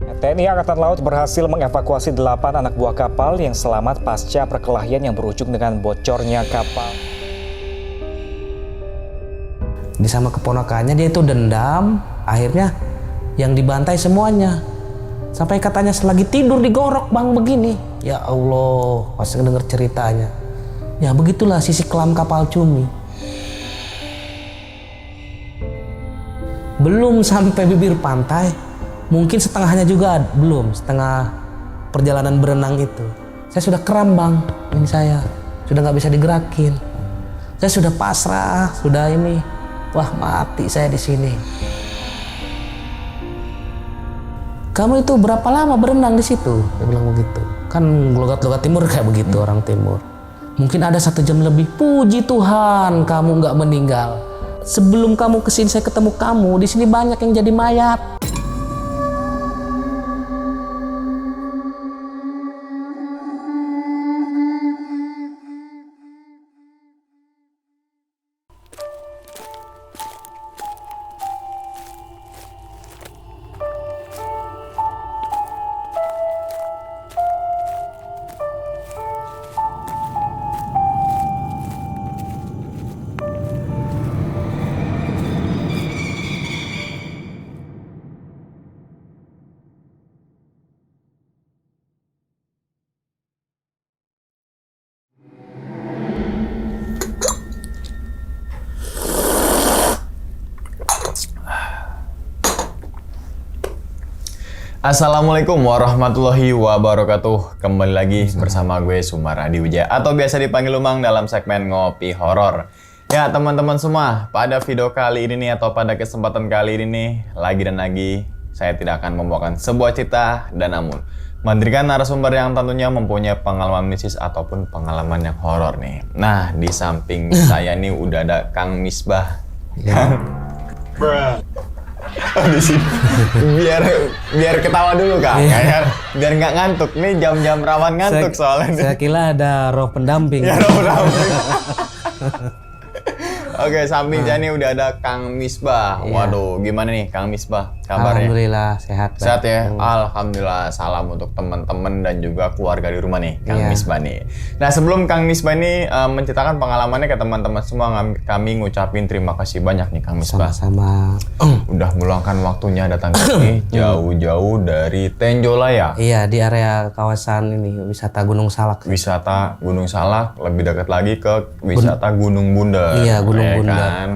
TNI Angkatan Laut berhasil mengevakuasi 8 anak buah kapal yang selamat pasca perkelahian yang berujung dengan bocornya kapal. Di sama keponakannya dia itu dendam, akhirnya yang dibantai semuanya. Sampai katanya selagi tidur digorok bang begini. Ya Allah, pas denger ceritanya. Ya begitulah sisi kelam kapal Cumi. Belum sampai bibir pantai, mungkin setengahnya juga belum, setengah perjalanan berenang itu. Saya sudah kram bang, ini saya sudah nggak bisa digerakin. Saya sudah pasrah, sudah ini, wah mati saya di sini. Kamu itu berapa lama berenang di situ? Dia bilang begitu. Kan logat-logat timur kayak begitu orang timur. Mungkin ada 1 jam lebih. Puji Tuhan kamu nggak meninggal. Sebelum kamu kesini saya ketemu kamu. Di sini banyak yang jadi mayat. Assalamualaikum warahmatullahi wabarakatuh. Kembali lagi bersama gue Sumar Adi Wijaya atau biasa dipanggil Umang dalam segmen Ngopi Horor. Ya teman-teman semua, pada video kali ini nih atau pada kesempatan kali ini nih, lagi dan lagi saya tidak akan membawakan sebuah cerita dan namun menghadirkan narasumber yang tentunya mempunyai pengalaman mistis ataupun pengalaman yang horor nih. Nah, di samping saya nih udah ada Kang Misbah. Di sini biar ketawa dulu Kak, biar nggak ngantuk nih, jam-jam rawan ngantuk soalnya. Saya kira ada roh pendamping. Ya, roh pendamping. Oke, samping saya nih udah ada Kang Misbah. Waduh, gimana nih Kang Misbah kabarnya? Alhamdulillah sehat. Sehat ya? Alhamdulillah. Salam untuk teman-teman dan juga keluarga di rumah nih, Kang Misbah nih. Nah, sebelum Kang Misbah ini menceritakan pengalamannya ke teman-teman semua, kami ngucapin terima kasih banyak nih Kang Misbah. Sama-sama. Udah meluangkan waktunya datang ke sini jauh-jauh dari Tenjolaya. Iya, di area kawasan ini wisata Gunung Salak. Wisata Gunung Salak, lebih dekat lagi ke wisata Gunung Bunder. Iya, Gunung Bunder. Kan?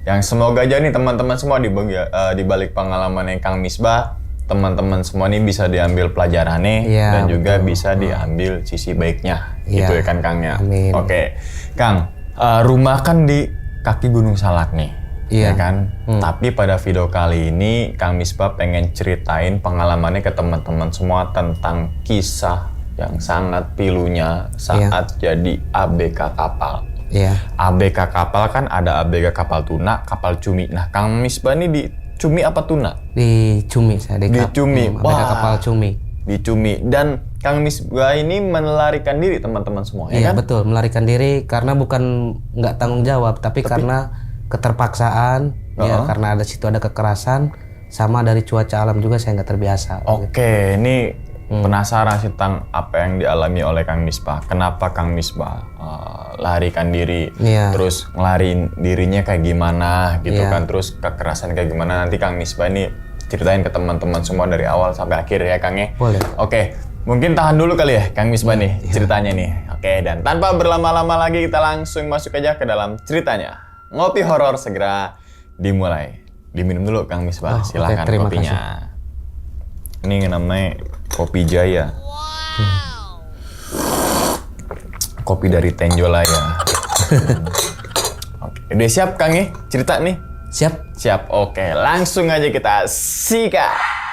Yang semoga aja nih teman-teman semua di balik pengalaman yang Kang Misbah, teman-teman semua nih bisa diambil pelajarannya dan juga bisa diambil sisi baiknya. Gitu ya kan Kang ya. Amin. Oke. Kang, rumah kan di kaki Gunung Salak nih. Ya kan? Tapi pada video kali ini Kang Misbah pengen ceritain pengalamannya ke teman-teman semua tentang kisah yang sangat pilunya saat jadi ABK kapal. ABK kapal kan ada ABK kapal tuna, kapal cumi. Nah, Kang Misbah ini di cumi apa tuna? Di cumi saya. Di cumi. ABK kapal cumi. Di cumi. Dan Kang Misbah ini melarikan diri teman-teman semua, ya kan? Betul, melarikan diri karena bukan nggak tanggung jawab, tapi karena keterpaksaan, ya karena situ ada kekerasan, sama dari cuaca alam juga saya nggak terbiasa. Oke, ini penasaran sih tentang apa yang dialami oleh Kang Misbah. Kenapa Kang Misbah larikan diri, terus ngelariin dirinya kayak gimana gitu kan, terus kekerasan kayak gimana. Nanti Kang Misbah ini ceritain ke teman-teman semua dari awal sampai akhir ya Kang ya. Boleh. Oke, mungkin tahan dulu kali ya Kang Misbah nih ceritanya nih. Oke, dan tanpa berlama-lama lagi kita langsung masuk aja ke dalam ceritanya. Ngopi horor segera dimulai. Diminum dulu Kang Misbah, silakan kopinya. Ini namanya Kopi Jaya. Kopi dari Tenjolaya. Oke, udah siap Kang ya? Cerita nih? Siap. Siap, oke. Langsung aja kita sikat.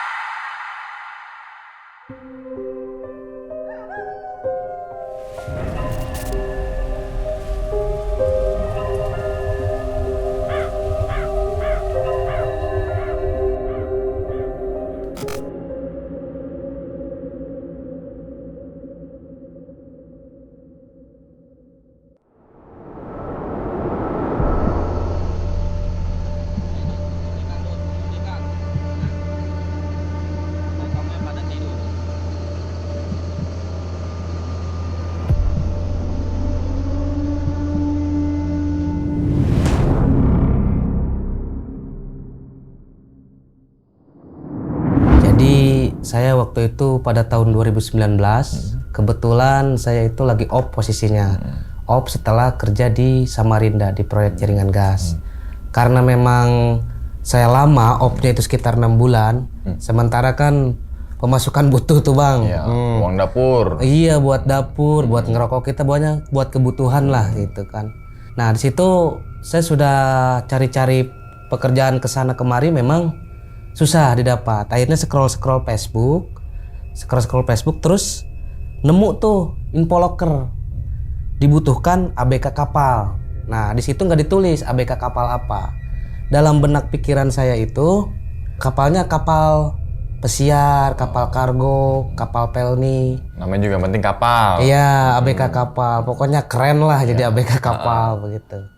Saya waktu itu pada tahun 2019, kebetulan saya itu lagi off posisinya. Off setelah kerja di Samarinda di proyek jaringan gas. Karena memang saya lama off-nya itu sekitar 6 bulan. Sementara kan pemasukan butuh tuh Bang. Iya, uang dapur. Iya, buat dapur, buat ngerokok kita banyak, buat kebutuhan lah gitu kan. Nah, di situ saya sudah cari-cari pekerjaan kesana kemari, memang susah didapat. Akhirnya scroll Facebook, terus nemu tuh info loker dibutuhkan ABK kapal. Nah, di situ nggak ditulis ABK kapal apa. Dalam benak pikiran saya itu kapalnya kapal pesiar, kapal kargo, kapal pelni. Namanya juga yang penting kapal. Iya, ABK kapal. Pokoknya keren lah jadi ABK kapal begitu.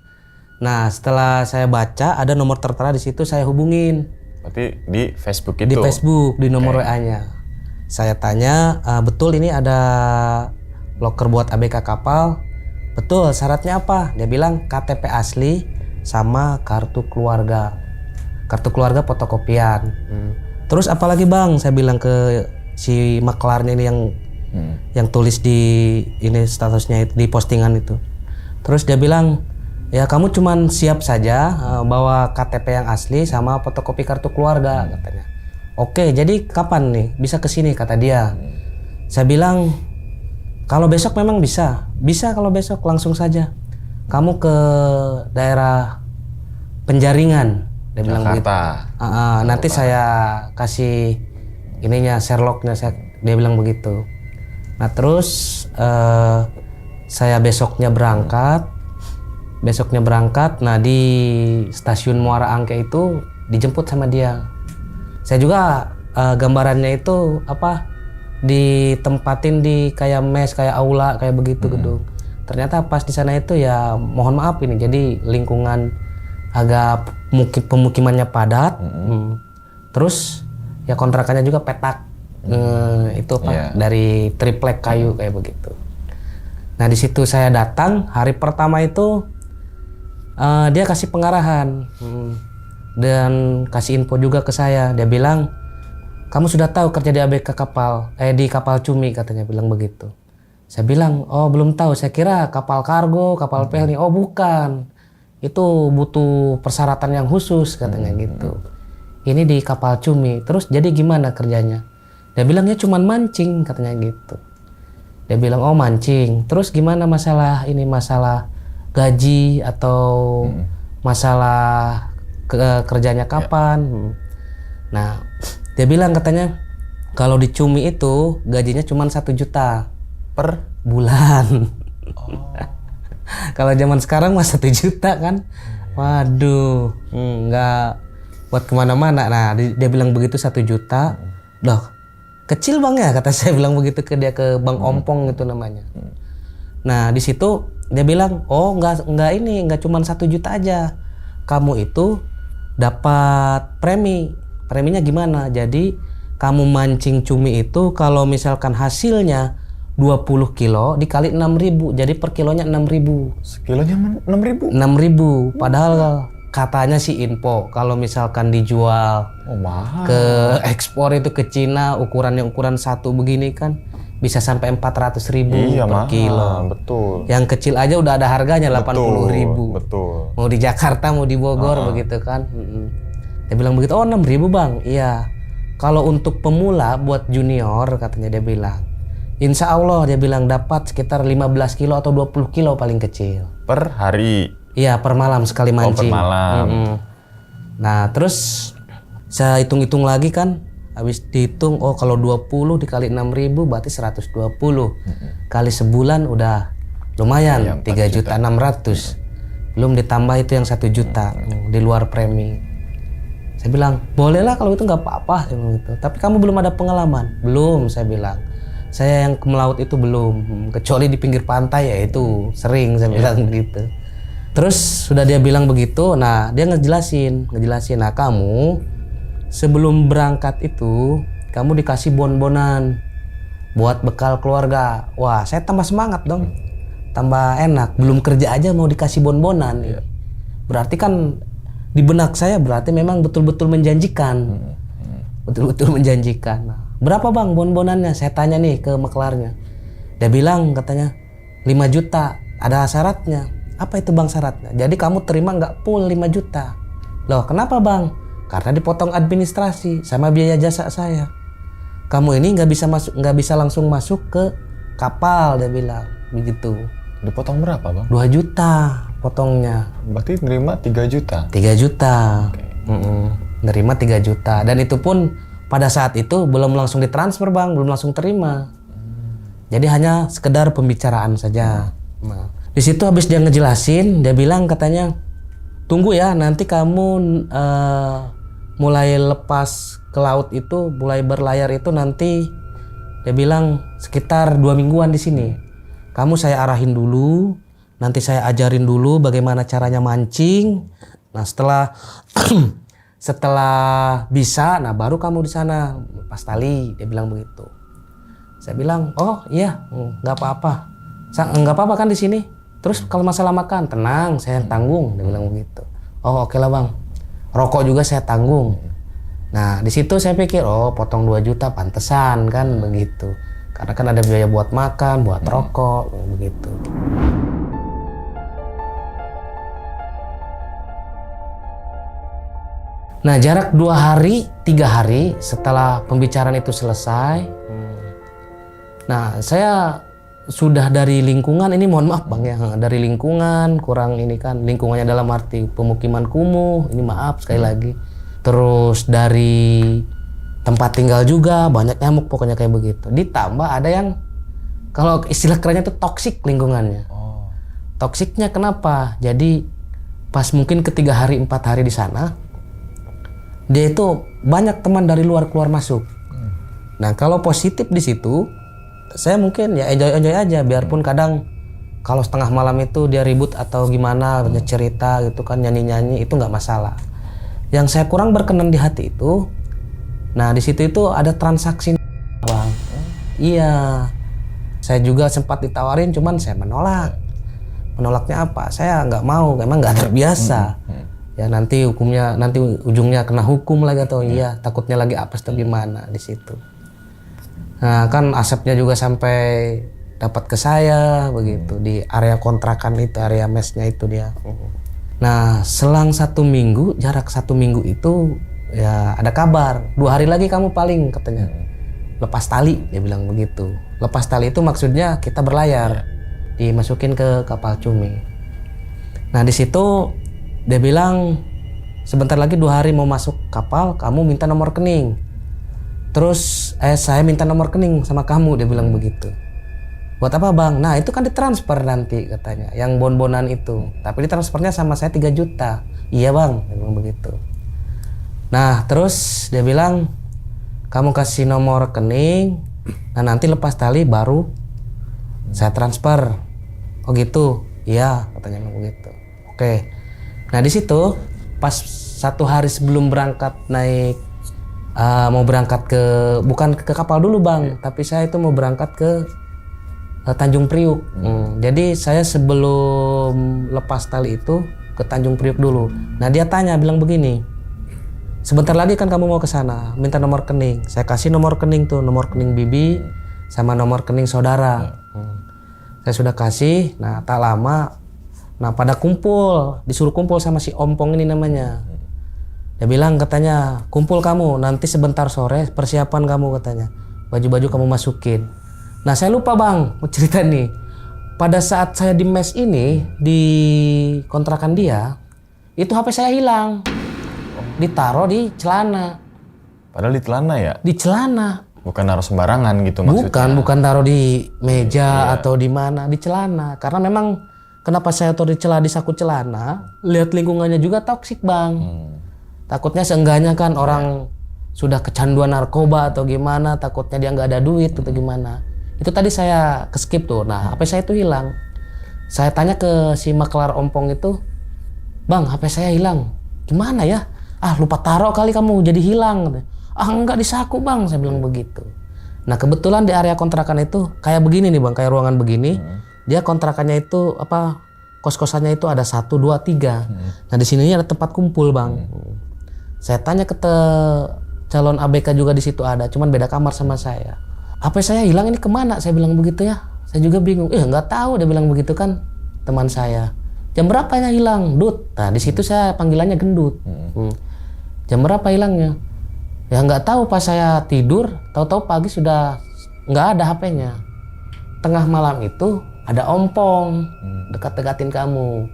Nah, setelah saya baca ada nomor tertera di situ, saya hubungin. Berarti di Facebook itu? Di Facebook, di nomor WA-nya. Saya tanya, betul ini ada loker buat ABK kapal? Betul, syaratnya apa? Dia bilang KTP asli sama kartu keluarga. Kartu keluarga fotokopian. Terus apalagi Bang? Saya bilang ke si maklarnya ini yang tulis di ini statusnya itu, di postingan itu. Terus dia bilang, ya kamu cuman siap saja bawa KTP yang asli sama fotokopi kartu keluarga katanya. Oke, jadi kapan nih bisa kesini kata dia. Saya bilang kalau besok memang bisa kalau besok langsung saja. Kamu ke daerah Penjaringan, dia bilang begitu. Nanti saya kasih ininya Sherlocknya, dia bilang begitu. Nah terus saya besoknya berangkat. Nah di stasiun Muara Angke itu dijemput sama dia. Saya juga gambarannya itu ditempatin di kayak mes, kayak aula, kayak begitu gedung. Ternyata pas di sana itu ya mohon maaf ini jadi lingkungan agak pemukimannya padat. Terus ya kontrakannya juga petak. Itu dari triplek kayu kayak begitu. Nah di situ saya datang hari pertama itu. Dia kasih pengarahan dan kasih info juga ke saya. Dia bilang, kamu sudah tahu kerja di ABK kapal, di kapal cumi katanya, bilang begitu. Saya bilang, oh belum tahu, saya kira kapal kargo, kapal pelni. Oh bukan, itu butuh persyaratan yang khusus katanya gitu. Ini di kapal cumi. Terus jadi gimana kerjanya? Dia bilang ya cuman mancing katanya gitu. Dia bilang oh mancing. Terus gimana masalah gaji atau masalah kerjanya kapan? Nah, dia bilang katanya kalau di cumi itu gajinya cuma 1 juta per bulan. Kalau zaman sekarang mah 1 juta kan, waduh, nggak buat kemana-mana. Nah, dia bilang begitu 1 juta, loh kecil Bang ya, kata saya bilang begitu ke dia, ke Bang Ompong itu namanya. Nah di situ dia bilang, oh nggak cuma 1 juta aja, kamu itu dapat preminya gimana? Jadi kamu mancing cumi itu kalau misalkan hasilnya 20 kilo dikali 6.000, jadi per kilonya 6.000. Sekilonya 6.000? 6.000, padahal katanya sih info kalau misalkan dijual ke ekspor itu ke Cina ukuran 1 begini kan bisa sampai 400.000 per kilo. Betul. Yang kecil aja udah ada harganya 80.000. Betul. Mau di Jakarta mau di Bogor begitu kan. Dia bilang begitu, oh 6.000 Bang. Iya. Kalau untuk pemula buat junior katanya dia bilang, insya Allah dia bilang dapat sekitar 15 kilo atau 20 kilo paling kecil. Per hari? Iya, per malam sekali mancing. Per malam. Nah, terus saya hitung-hitung lagi kan. Habis dihitung, oh kalau 20 dikali 6.000 berarti 120. Kali sebulan udah lumayan, 3.600.000. Belum ditambah itu yang 1 juta di luar premi. Saya bilang, bolehlah kalau itu nggak apa-apa. Gitu. Tapi kamu belum ada pengalaman? Belum, saya bilang. Saya yang ke melaut itu belum. Kecuali di pinggir pantai ya itu sering saya bilang gitu. Terus sudah dia bilang begitu, nah dia ngejelasin, nah kamu sebelum berangkat itu kamu dikasih bon-bonan buat bekal keluarga. Wah, saya tambah semangat dong, tambah enak. Belum kerja aja mau dikasih bon-bonan. Berarti kan di benak saya berarti memang betul-betul menjanjikan, betul-betul menjanjikan. Nah, berapa bang bon-bonannya? Saya tanya nih ke maklarnya. Dia bilang katanya 5 juta, ada syaratnya. Apa itu bang syaratnya? Jadi kamu terima nggak full 5 juta. Loh kenapa bang? Karena dipotong administrasi sama biaya jasa saya. Kamu ini nggak bisa langsung masuk ke kapal, dia bilang begitu. Dipotong berapa bang? 2 juta potongnya. Berarti nerima 3 juta? 3 juta. Oke. Nerima 3 juta. Dan itu pun pada saat itu belum langsung ditransfer bang, belum langsung terima. Jadi hanya sekedar pembicaraan saja. Nah, di situ habis dia ngejelasin, dia bilang katanya, tunggu ya nanti kamu mulai lepas ke laut itu, mulai berlayar itu nanti, dia bilang sekitar 2 mingguan di sini. Kamu saya arahin dulu, nanti saya ajarin dulu bagaimana caranya mancing. Nah setelah bisa, nah baru kamu di sana lepas tali, dia bilang begitu. Saya bilang, oh iya, nggak apa-apa, nggak apa-apa kan di sini. Terus kalau masalah makan, tenang, saya yang tanggung, dia bilang begitu. Oh oke lah bang, rokok juga saya tanggung. Nah di situ saya pikir, oh potong 2 juta pantesan kan begitu. Karena kan ada biaya buat makan, buat rokok, begitu. Nah jarak 2 hari, 3 hari setelah pembicaraan itu selesai, nah saya sudah dari lingkungan, ini mohon maaf bang ya, dari lingkungan kurang ini kan, lingkungannya dalam arti pemukiman kumuh, ini maaf sekali lagi. Terus dari tempat tinggal juga banyak nyamuk, pokoknya kayak begitu. Ditambah ada yang, kalau istilah kerennya itu toksik lingkungannya. Toksiknya kenapa? Jadi pas mungkin ke 3 hari 4 hari di sana, dia itu banyak teman dari luar keluar masuk. Nah kalau positif di situ, saya mungkin ya enjoy aja, biarpun kadang kalau setengah malam itu dia ribut atau gimana, banyak cerita gitu kan, nyanyi itu nggak masalah. Yang saya kurang berkenan di hati itu, nah di situ itu ada transaksi bang. Iya, saya juga sempat ditawarin, cuman saya menolak. Menolaknya apa? Saya nggak mau, memang nggak terbiasa. Ya nanti ujungnya kena hukum lagi atau iya takutnya lagi apes atau gimana di situ. Nah kan asapnya juga sampai dapat ke saya begitu di area kontrakan itu, area mesnya itu dia. Nah selang 1 minggu, jarak 1 minggu itu ya ada kabar, 2 hari lagi kamu paling katanya lepas tali, dia bilang begitu. Lepas tali itu maksudnya kita berlayar, dimasukin ke kapal cumi. Nah di situ dia bilang sebentar lagi 2 hari mau masuk kapal, kamu minta nomor rekening. Terus saya minta nomor rekening sama kamu, dia bilang begitu. Buat apa bang? Nah itu kan ditransfer nanti katanya, yang bon-bonan itu. Tapi ditransfernya sama saya 3 juta. Iya bang, dia bilang begitu. Nah terus dia bilang kamu kasih nomor rekening, nah nanti lepas tali baru saya transfer. Oh gitu? Iya katanya begitu. Oke. Nah di situ pas 1 hari sebelum berangkat naik, mau berangkat bukan ke kapal dulu bang, tapi saya itu mau berangkat ke Tanjung Priuk. Jadi saya sebelum lepas tali itu ke Tanjung Priuk dulu. Nah dia tanya, bilang begini, sebentar lagi kan kamu mau ke sana, minta nomor rekening. Saya kasih nomor rekening tuh, nomor rekening bibi sama nomor rekening saudara. Saya sudah kasih. Nah tak lama, nah pada kumpul, disuruh kumpul sama si Ompong ini namanya. Dia bilang katanya, kumpul kamu, nanti sebentar sore persiapan kamu katanya. Baju-baju kamu masukin. Nah saya lupa bang, mau cerita nih. Pada saat saya di mes ini, di kontrakan dia, itu HP saya hilang. Ditaruh di celana. Padahal di celana ya? Di celana. Bukan naruh sembarangan gitu maksudnya? Bukan taruh di meja atau di mana, di celana. Karena memang kenapa saya taruh di saku celana, lihat lingkungannya juga toksik bang. Takutnya seenggaknya kan orang sudah kecanduan narkoba atau gimana, takutnya dia nggak ada duit atau gimana. Itu tadi saya keskip tuh. Nah HP saya itu hilang. Saya tanya ke si maklar Ompong itu, bang HP saya hilang, gimana ya? Ah lupa taruh kali kamu jadi hilang. Ah enggak, di saku bang, saya bilang begitu. Nah kebetulan di area kontrakan itu kayak begini nih bang, kayak ruangan begini. Dia kontrakannya itu kos-kosannya itu ada 1, 2, 3. Nah di sini ada tempat kumpul bang. Saya tanya ke calon ABK juga di situ ada, cuman beda kamar sama saya. HP saya hilang, ini kemana? Saya bilang begitu ya. Saya juga bingung. Nggak tahu, dia bilang begitu kan teman saya. Jam berapa ya hilang? Dut. Nah di situ saya panggilannya Gendut. Jam berapa hilangnya? Ya nggak tahu, pas saya tidur, tahu-tahu pagi sudah nggak ada HP-nya. Tengah malam itu ada ompong dekat-dekatin kamu.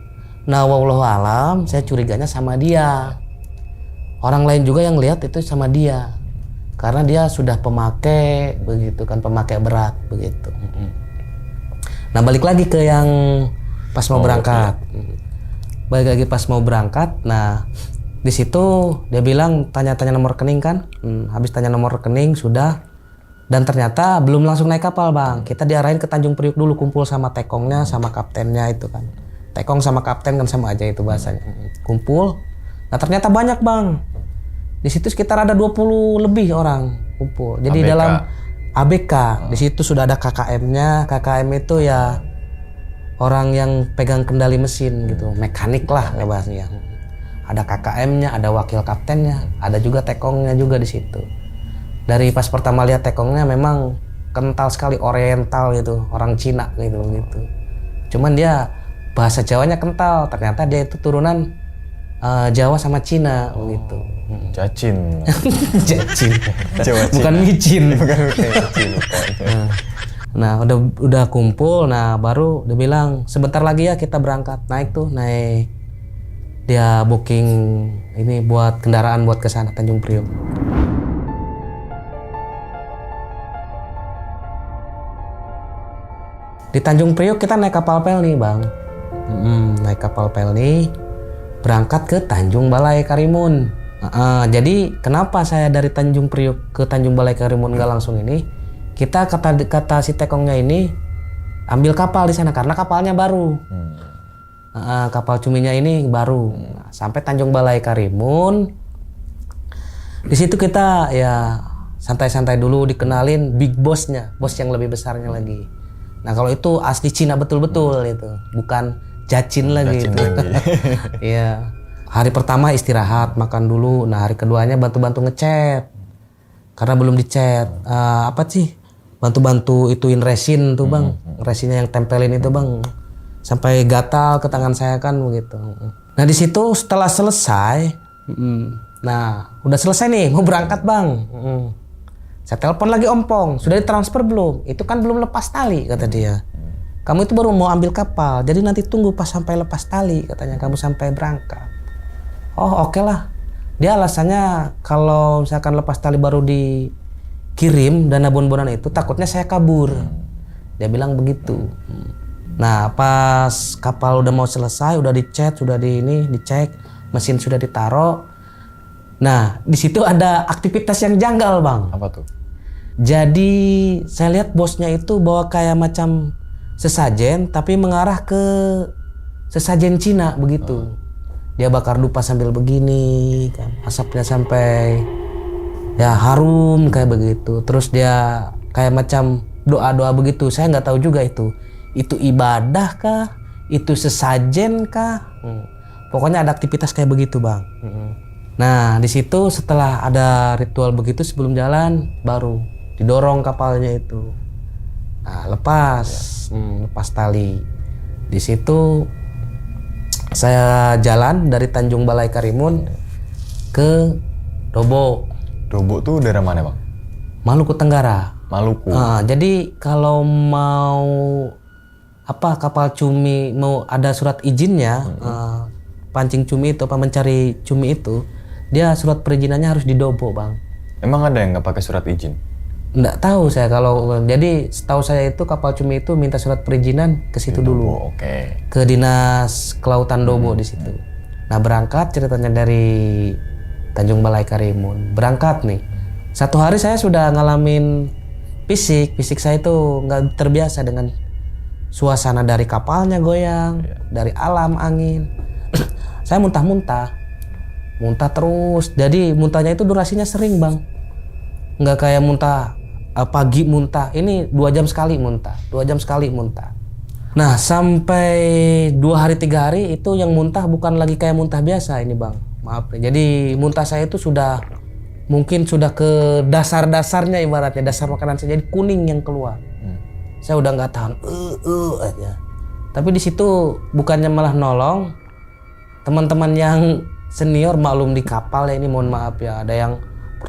Nah wallahu alam, saya curiganya sama dia. Orang lain juga yang lihat itu sama dia, karena dia sudah pemakai begitu kan, pemakai berat begitu. Nah balik lagi ke yang pas mau berangkat. Balik lagi pas mau berangkat. Nah di situ dia bilang tanya-tanya nomor rekening kan. Habis tanya nomor rekening sudah. Dan ternyata belum langsung naik kapal bang. Kita diarahin ke Tanjung Priuk dulu, kumpul sama tekongnya sama kaptennya itu kan. Tekong sama kapten kan sama aja itu bahasanya. Kumpul. Nah ternyata banyak bang. Di situ sekitar ada 20 lebih orang kumpul. Jadi ABK. dalam ABK di situ sudah ada KKM-nya. KKM itu ya orang yang pegang kendali mesin gitu, mekanik lah ya bahasanya. Ada KKM-nya, ada wakil kaptennya, ada juga tekongnya juga di situ. Dari pas pertama lihat tekongnya memang kental sekali, oriental gitu, orang Cina gitu. Cuman dia bahasa Jawanya kental. Ternyata dia itu turunan Jawa sama Cina gitu. Cacin. Jacin. Jawa Cina. Bukan micin. Bukan micin. Nah, udah kumpul. Nah, baru dia bilang sebentar lagi ya kita berangkat. Naik. Dia booking ini buat kendaraan buat ke sana Tanjung Priok. Di Tanjung Priok kita naik kapal Pelni, Bang. Naik kapal Pelni berangkat ke Tanjung Balai Karimun. Jadi kenapa saya dari Tanjung Priok ke Tanjung Balai Karimun nggak langsung ini? Kita kata si tekongnya ini ambil kapal di sana karena kapalnya baru. Kapal cuminya ini baru. Nah, sampai Tanjung Balai Karimun. Di situ kita ya santai-santai dulu, dikenalin big bossnya, bos yang lebih besarnya lagi. Nah kalau itu asli Cina betul-betul itu, bukan Jacin lagi. Iya. Hari pertama istirahat, makan dulu. Nah hari keduanya bantu-bantu ngecat. Karena belum dicat. Apa sih? Bantu-bantu ituin resin tuh bang. Resinnya yang tempelin itu bang. Sampai gatal ke tangan saya kan begitu. Nah di situ setelah selesai. Nah udah selesai nih, mau berangkat bang. Saya telepon lagi ompong. Sudah ditransfer belum? Itu kan belum lepas tali kata dia. Kamu itu baru mau ambil kapal, jadi nanti tunggu pas sampai lepas tali katanya kamu sampai berangkat. Oh oke lah. Dia alasannya kalau misalkan lepas tali baru dikirim dana bon-bonan itu takutnya saya kabur. Dia bilang begitu. Nah pas kapal udah mau selesai, udah dicek, sudah dicek, mesin sudah ditaruh. Nah di situ ada aktivitas yang janggal bang. Apa tuh? Jadi saya lihat bosnya itu bawa kayak macam sesajen tapi mengarah ke sesajen Cina begitu. Dia bakar dupa sambil begini kan, asapnya sampai ya harum kayak begitu. Terus dia kayak macam doa-doa begitu. Saya nggak tahu juga itu ibadah kah, itu sesajen kah. Pokoknya ada aktivitas kayak begitu bang. Nah di situ setelah ada ritual begitu sebelum jalan baru didorong kapalnya itu. Nah, lepas tali. Di situ saya jalan dari Tanjung Balai Karimun ke Dobo. Dobo tuh daerah mana bang? Maluku Tenggara. Maluku. Jadi kalau mau kapal cumi mau ada surat izinnya, pancing cumi itu apa mencari cumi itu, dia surat perizinannya harus di Dobo bang. Emang ada yang nggak pakai surat izin? Nggak tahu saya kalau jadi setahu saya itu kapal cumi itu minta surat perizinan ke situ dulu. Oke. Ke dinas kelautan Dobo di situ. Nah berangkat ceritanya dari Tanjung Balai Karimun. Berangkat nih. Satu hari saya sudah ngalamin fisik saya itu nggak terbiasa dengan suasana dari kapalnya goyang, dari alam angin. Saya muntah terus. Jadi muntahnya itu durasinya sering bang. Nggak kayak muntah pagi muntah, ini 2 jam sekali muntah. Nah sampai 2 hari 3 hari itu yang muntah bukan lagi kayak muntah biasa ini bang, maaf. Jadi muntah saya itu sudah mungkin sudah ke dasar-dasarnya, ibaratnya dasar makanan saya jadi kuning yang keluar. Saya udah nggak tahan, aja. Tapi di situ bukannya malah nolong, teman-teman yang senior maklum di kapal ya, ini mohon maaf ya, ada yang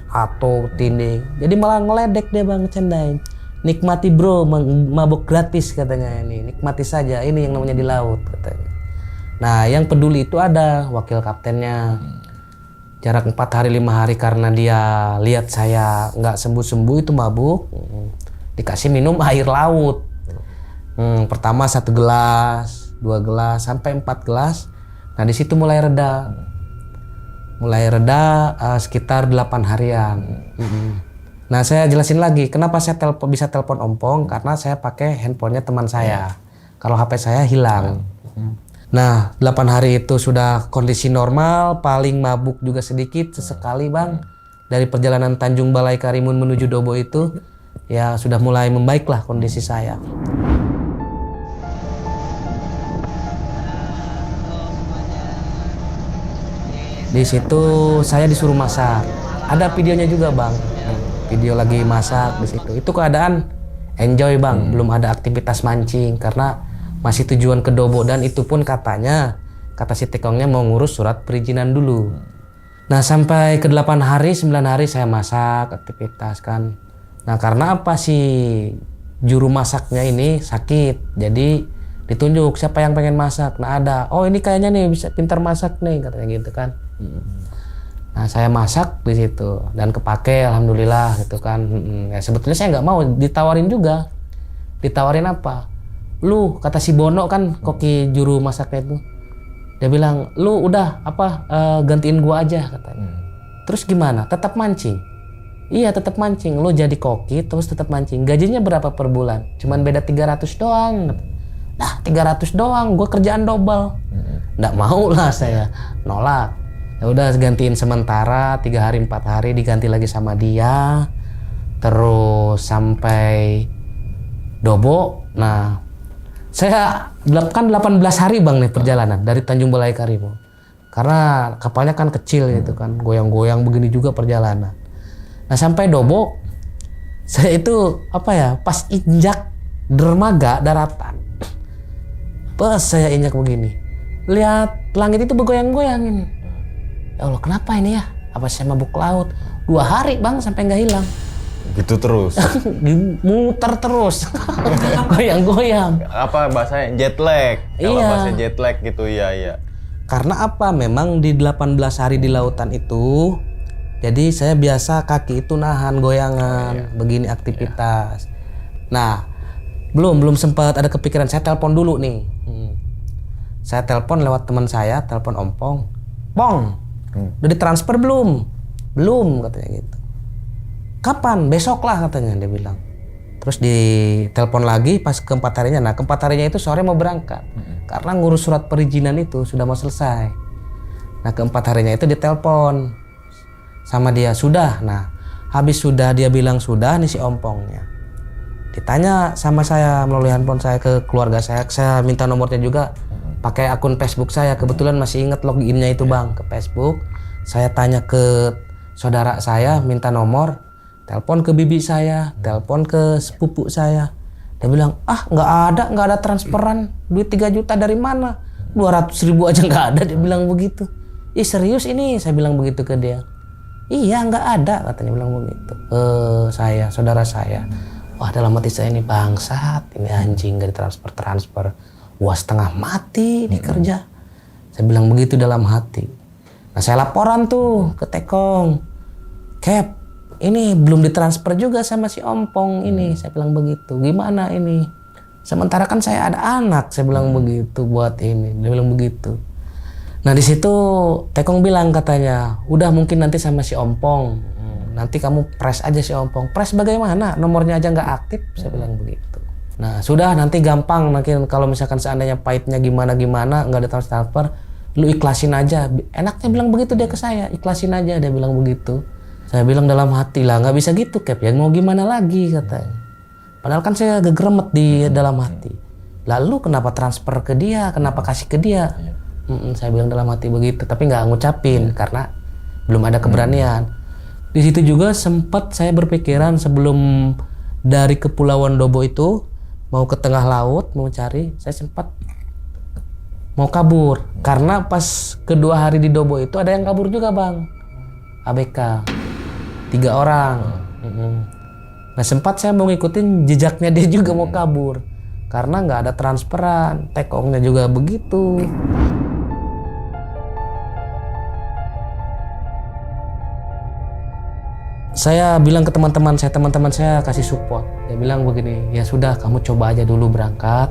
atau tindih, jadi malah ngeledek dia bang, ngecendain. Nikmati bro, mabuk gratis katanya ini, nikmati saja, ini yang namanya di laut katanya. Nah yang peduli itu ada wakil kaptennya. Jarak 4 hari 5 hari karena dia lihat saya nggak sembuh-sembuh itu mabuk, dikasih minum air laut. Pertama 1 gelas, 2 gelas, sampai 4 gelas. Nah di situ mulai reda. Sekitar 8 harian. Nah saya jelasin lagi kenapa saya bisa telepon ompong, karena saya pakai handphonenya teman saya. Kalau HP saya hilang. Nah 8 hari itu sudah kondisi normal, paling mabuk juga sedikit sesekali bang. Dari perjalanan Tanjung Balai Karimun menuju Dobo itu ya sudah mulai membaiklah kondisi saya. Di situ saya disuruh masak. Ada videonya juga bang. Video lagi masak di situ. Itu keadaan enjoy bang, belum ada aktivitas mancing karena masih tujuan ke Dobo, dan itu pun katanya, kata si tekongnya mau ngurus surat perizinan dulu. Nah sampai ke 8 hari, 9 hari saya masak aktivitas kan. Nah karena apa sih juru masaknya ini sakit, jadi ditunjuk siapa yang pengen masak. Nah ada, oh ini kayaknya nih bisa pintar masak nih katanya gitu kan. Nah saya masak di situ dan kepake alhamdulillah gitu kan. Ya, sebetulnya saya nggak mau, ditawarin juga. Ditawarin apa? Lu kata si Bono kan koki juru masaknya itu, dia bilang lu udah gantiin gua aja katanya. Terus gimana? Tetap mancing? Iya tetap mancing. Lu jadi koki terus tetap mancing. Gajinya berapa per bulan? Cuman beda 300 doang. Nah 300 doang, gua kerjaan double. Nggak mau lah saya, nolak. Ya udah gantiin sementara 3 hari 4 hari diganti lagi sama dia. Terus sampai Dobo. Nah saya kan 18 hari bang nih perjalanan dari Tanjung Balai Karimun. Karena kapalnya kan kecil gitu kan, goyang-goyang begini juga perjalanan. Nah sampai Dobo, saya itu pas injak dermaga daratan. Pas saya injak begini, lihat langit itu bergoyang-goyang ini. Ya Allah kenapa ini ya? Apa saya mabuk laut? 2 hari bang sampai nggak hilang. Gitu terus. Muter terus. Goyang-goyang. Apa bahasanya jet lag? Kalau Iya. bahasa jet lag gitu ya. Karena apa? Memang di 18 hari di lautan itu, jadi saya biasa kaki itu nahan goyangan, begini aktivitas. Nah, belum sempat ada kepikiran, saya telepon dulu nih. Saya telepon lewat teman saya, telepon ompong. Pong, udah ditransfer belum? Belum katanya gitu. Kapan? Besok lah katanya dia bilang. Terus ditelepon lagi pas keempat harinya. Nah keempat harinya itu sore mau berangkat. Karena ngurus surat perizinan itu sudah mau selesai. Nah keempat harinya itu ditelepon sama dia. Sudah. Nah habis sudah dia bilang sudah nih si ompongnya. Ditanya sama saya melalui handphone saya ke keluarga saya. Saya minta nomornya juga. Pakai akun Facebook saya. Kebetulan masih ingat loginnya itu bang ke Facebook. Saya tanya ke saudara saya minta nomor. Telepon ke bibi saya, telepon ke sepupu saya. Dia bilang, nggak ada transferan. Duit 3 juta dari mana? 200.000 aja nggak ada, dia bilang begitu. Ih serius ini, saya bilang begitu ke dia. Iya nggak ada, katanya bilang begitu. Saudara saya. Wah dalam hati saya ini bangsat, ini anjing nggak ditransfer. Wah setengah mati ini kerja. Saya bilang begitu dalam hati. Nah saya laporan tuh ke Tekong. Cap, ini belum ditransfer juga sama si ompong ini. Saya bilang begitu. Gimana ini? Sementara kan saya ada anak. Saya bilang begitu buat ini. Dia bilang begitu. Nah di situ Tekong bilang katanya, udah mungkin nanti sama si ompong. Nanti kamu press aja si ompong. Press bagaimana? Nomornya aja nggak aktif. Saya bilang begitu. Nah sudah nanti gampang. Mungkin kalau misalkan seandainya pahitnya gimana nggak ada transfer, lu ikhlasin aja. Enaknya bilang begitu dia ke saya. Ikhlasin aja dia bilang begitu. Saya bilang dalam hati lah, nggak bisa gitu Cap, ya mau gimana lagi katanya. Padahal kan saya gegeremet di dalam hati. Lalu kenapa transfer ke dia, kenapa kasih ke dia? Saya bilang dalam hati begitu, tapi nggak ngucapin karena belum ada keberanian. Di situ juga sempat saya berpikiran sebelum dari Kepulauan Dobo itu mau ke tengah laut mau cari, saya sempat mau kabur karena pas kedua hari di Dobo itu ada yang kabur juga bang, ABK 3 orang. Nah sempat saya mau ngikutin jejaknya dia juga mau kabur karena nggak ada transferan, tekongnya juga begitu. Saya bilang ke teman-teman saya kasih support. Dia bilang begini, ya sudah kamu coba aja dulu berangkat,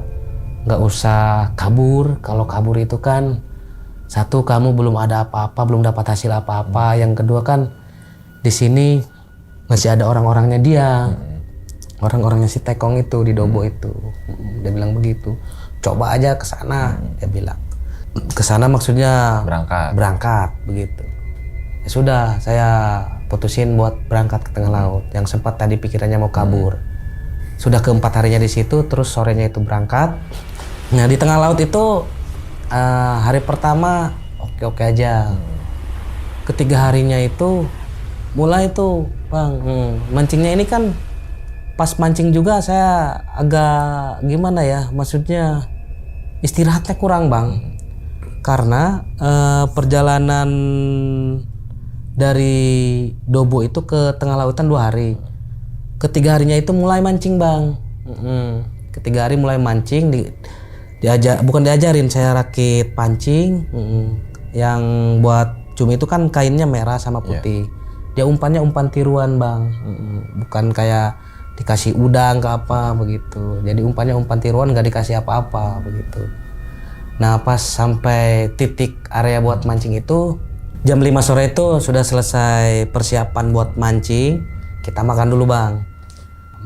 nggak usah kabur. Kalau kabur itu kan satu kamu belum ada apa-apa, belum dapat hasil apa-apa. Yang kedua kan di sini masih ada orang-orangnya dia, orang-orangnya si Tekong itu di Dobo itu. Dia bilang begitu. Coba aja ke sana, dia bilang. Ke sana maksudnya berangkat begitu. Ya sudah, saya putusin buat berangkat ke tengah laut. Yang sempat tadi pikirannya mau kabur. Sudah keempat harinya di situ, terus sorenya itu berangkat. Nah di tengah laut itu hari pertama oke aja. Ketiga harinya itu mulai tuh bang, mancingnya ini kan pas mancing juga saya agak gimana ya, maksudnya istirahatnya kurang bang. Karena perjalanan dari Dobo itu ke tengah lautan 2 hari. Ketiga harinya itu mulai mancing bang. Ketiga hari mulai mancing, bukan diajarin, saya rakit pancing. Yang buat cumi itu kan kainnya merah sama putih. Dia umpannya umpan tiruan bang, bukan kayak dikasih udang ke apa begitu. Jadi umpannya umpan tiruan, nggak dikasih apa-apa begitu. Nah pas sampai titik area buat mancing itu jam 5 sore itu sudah selesai persiapan buat mancing. Kita makan dulu bang.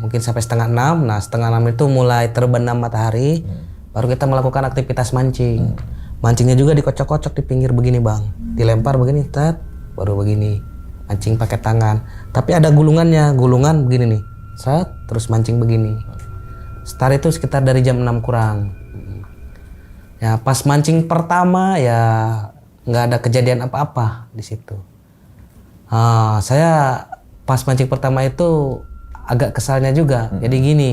Mungkin sampai setengah 6. Nah setengah 6 itu mulai terbenam matahari. Baru kita melakukan aktivitas mancing. Mancingnya juga dikocok-kocok di pinggir begini bang. Dilempar begini, tet, baru begini. Mancing pakai tangan. Tapi ada gulungannya. Gulungan begini nih. Set, terus mancing begini. Start itu sekitar dari jam 6 kurang. Ya pas mancing pertama ya nggak ada kejadian apa-apa di situ. Saya pas mancing pertama itu agak kesalnya juga. Jadi gini,